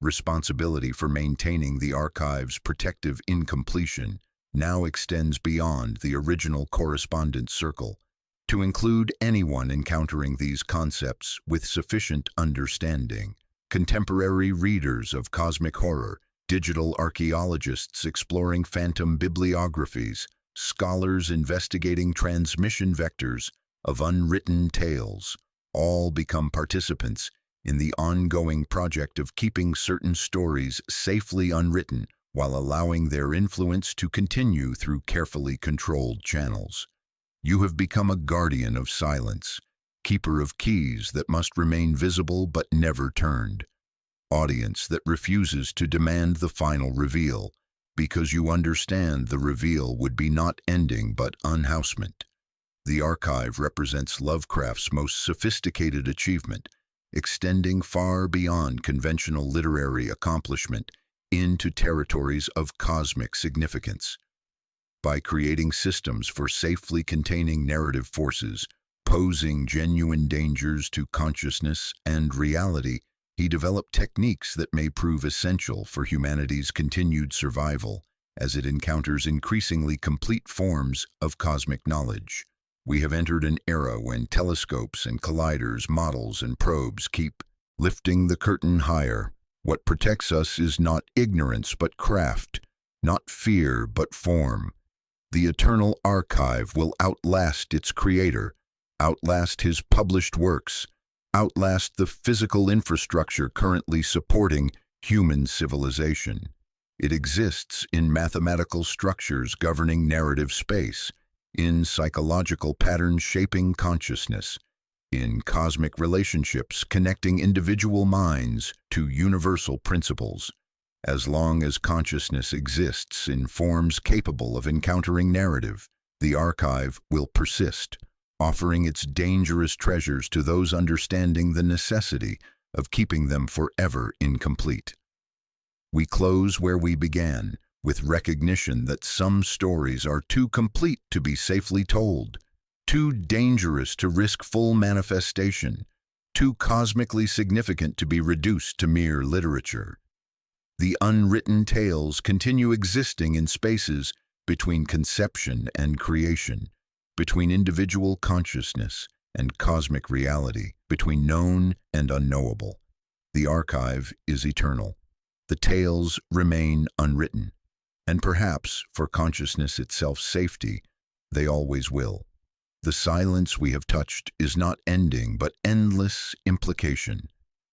Responsibility for maintaining the archive's protective incompletion now extends beyond the original correspondence circle to include anyone encountering these concepts with sufficient understanding. Contemporary readers of cosmic horror, digital archaeologists exploring phantom bibliographies, scholars investigating transmission vectors of unwritten tales, all become participants in the ongoing project of keeping certain stories safely unwritten while allowing their influence to continue through carefully controlled channels. You have become a guardian of silence, keeper of keys that must remain visible but never turned, audience that refuses to demand the final reveal, because you understand the reveal would be not ending but unhousement. The archive represents Lovecraft's most sophisticated achievement, extending far beyond conventional literary accomplishment into territories of cosmic significance. By creating systems for safely containing narrative forces, posing genuine dangers to consciousness and reality, He developed techniques that may prove essential for humanity's continued survival as it encounters increasingly complete forms of cosmic knowledge. We have entered an era when telescopes and colliders, models and probes keep lifting the curtain higher. What protects us is not ignorance but craft, not fear but form. The eternal archive will outlast its creator, outlast his published works, outlast the physical infrastructure currently supporting human civilization. It exists in mathematical structures governing narrative space, in psychological patterns shaping consciousness, in cosmic relationships connecting individual minds to universal principles. As long as consciousness exists in forms capable of encountering narrative, the archive will persist, offering its dangerous treasures to those understanding the necessity of keeping them forever incomplete. We close where we began, with recognition that some stories are too complete to be safely told, too dangerous to risk full manifestation, too cosmically significant to be reduced to mere literature. The unwritten tales continue existing in spaces between conception and creation, between individual consciousness and cosmic reality, between known and unknowable. The archive is eternal. The tales remain unwritten, and perhaps, for consciousness itself's safety, they always will. The silence we have touched is not ending, but endless implication.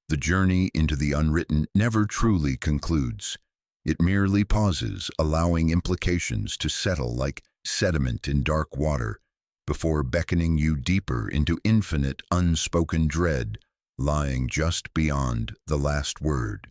The journey into the unwritten never truly concludes. It merely pauses, allowing implications to settle like sediment in dark water, before beckoning you deeper into infinite unspoken dread lying just beyond the last word.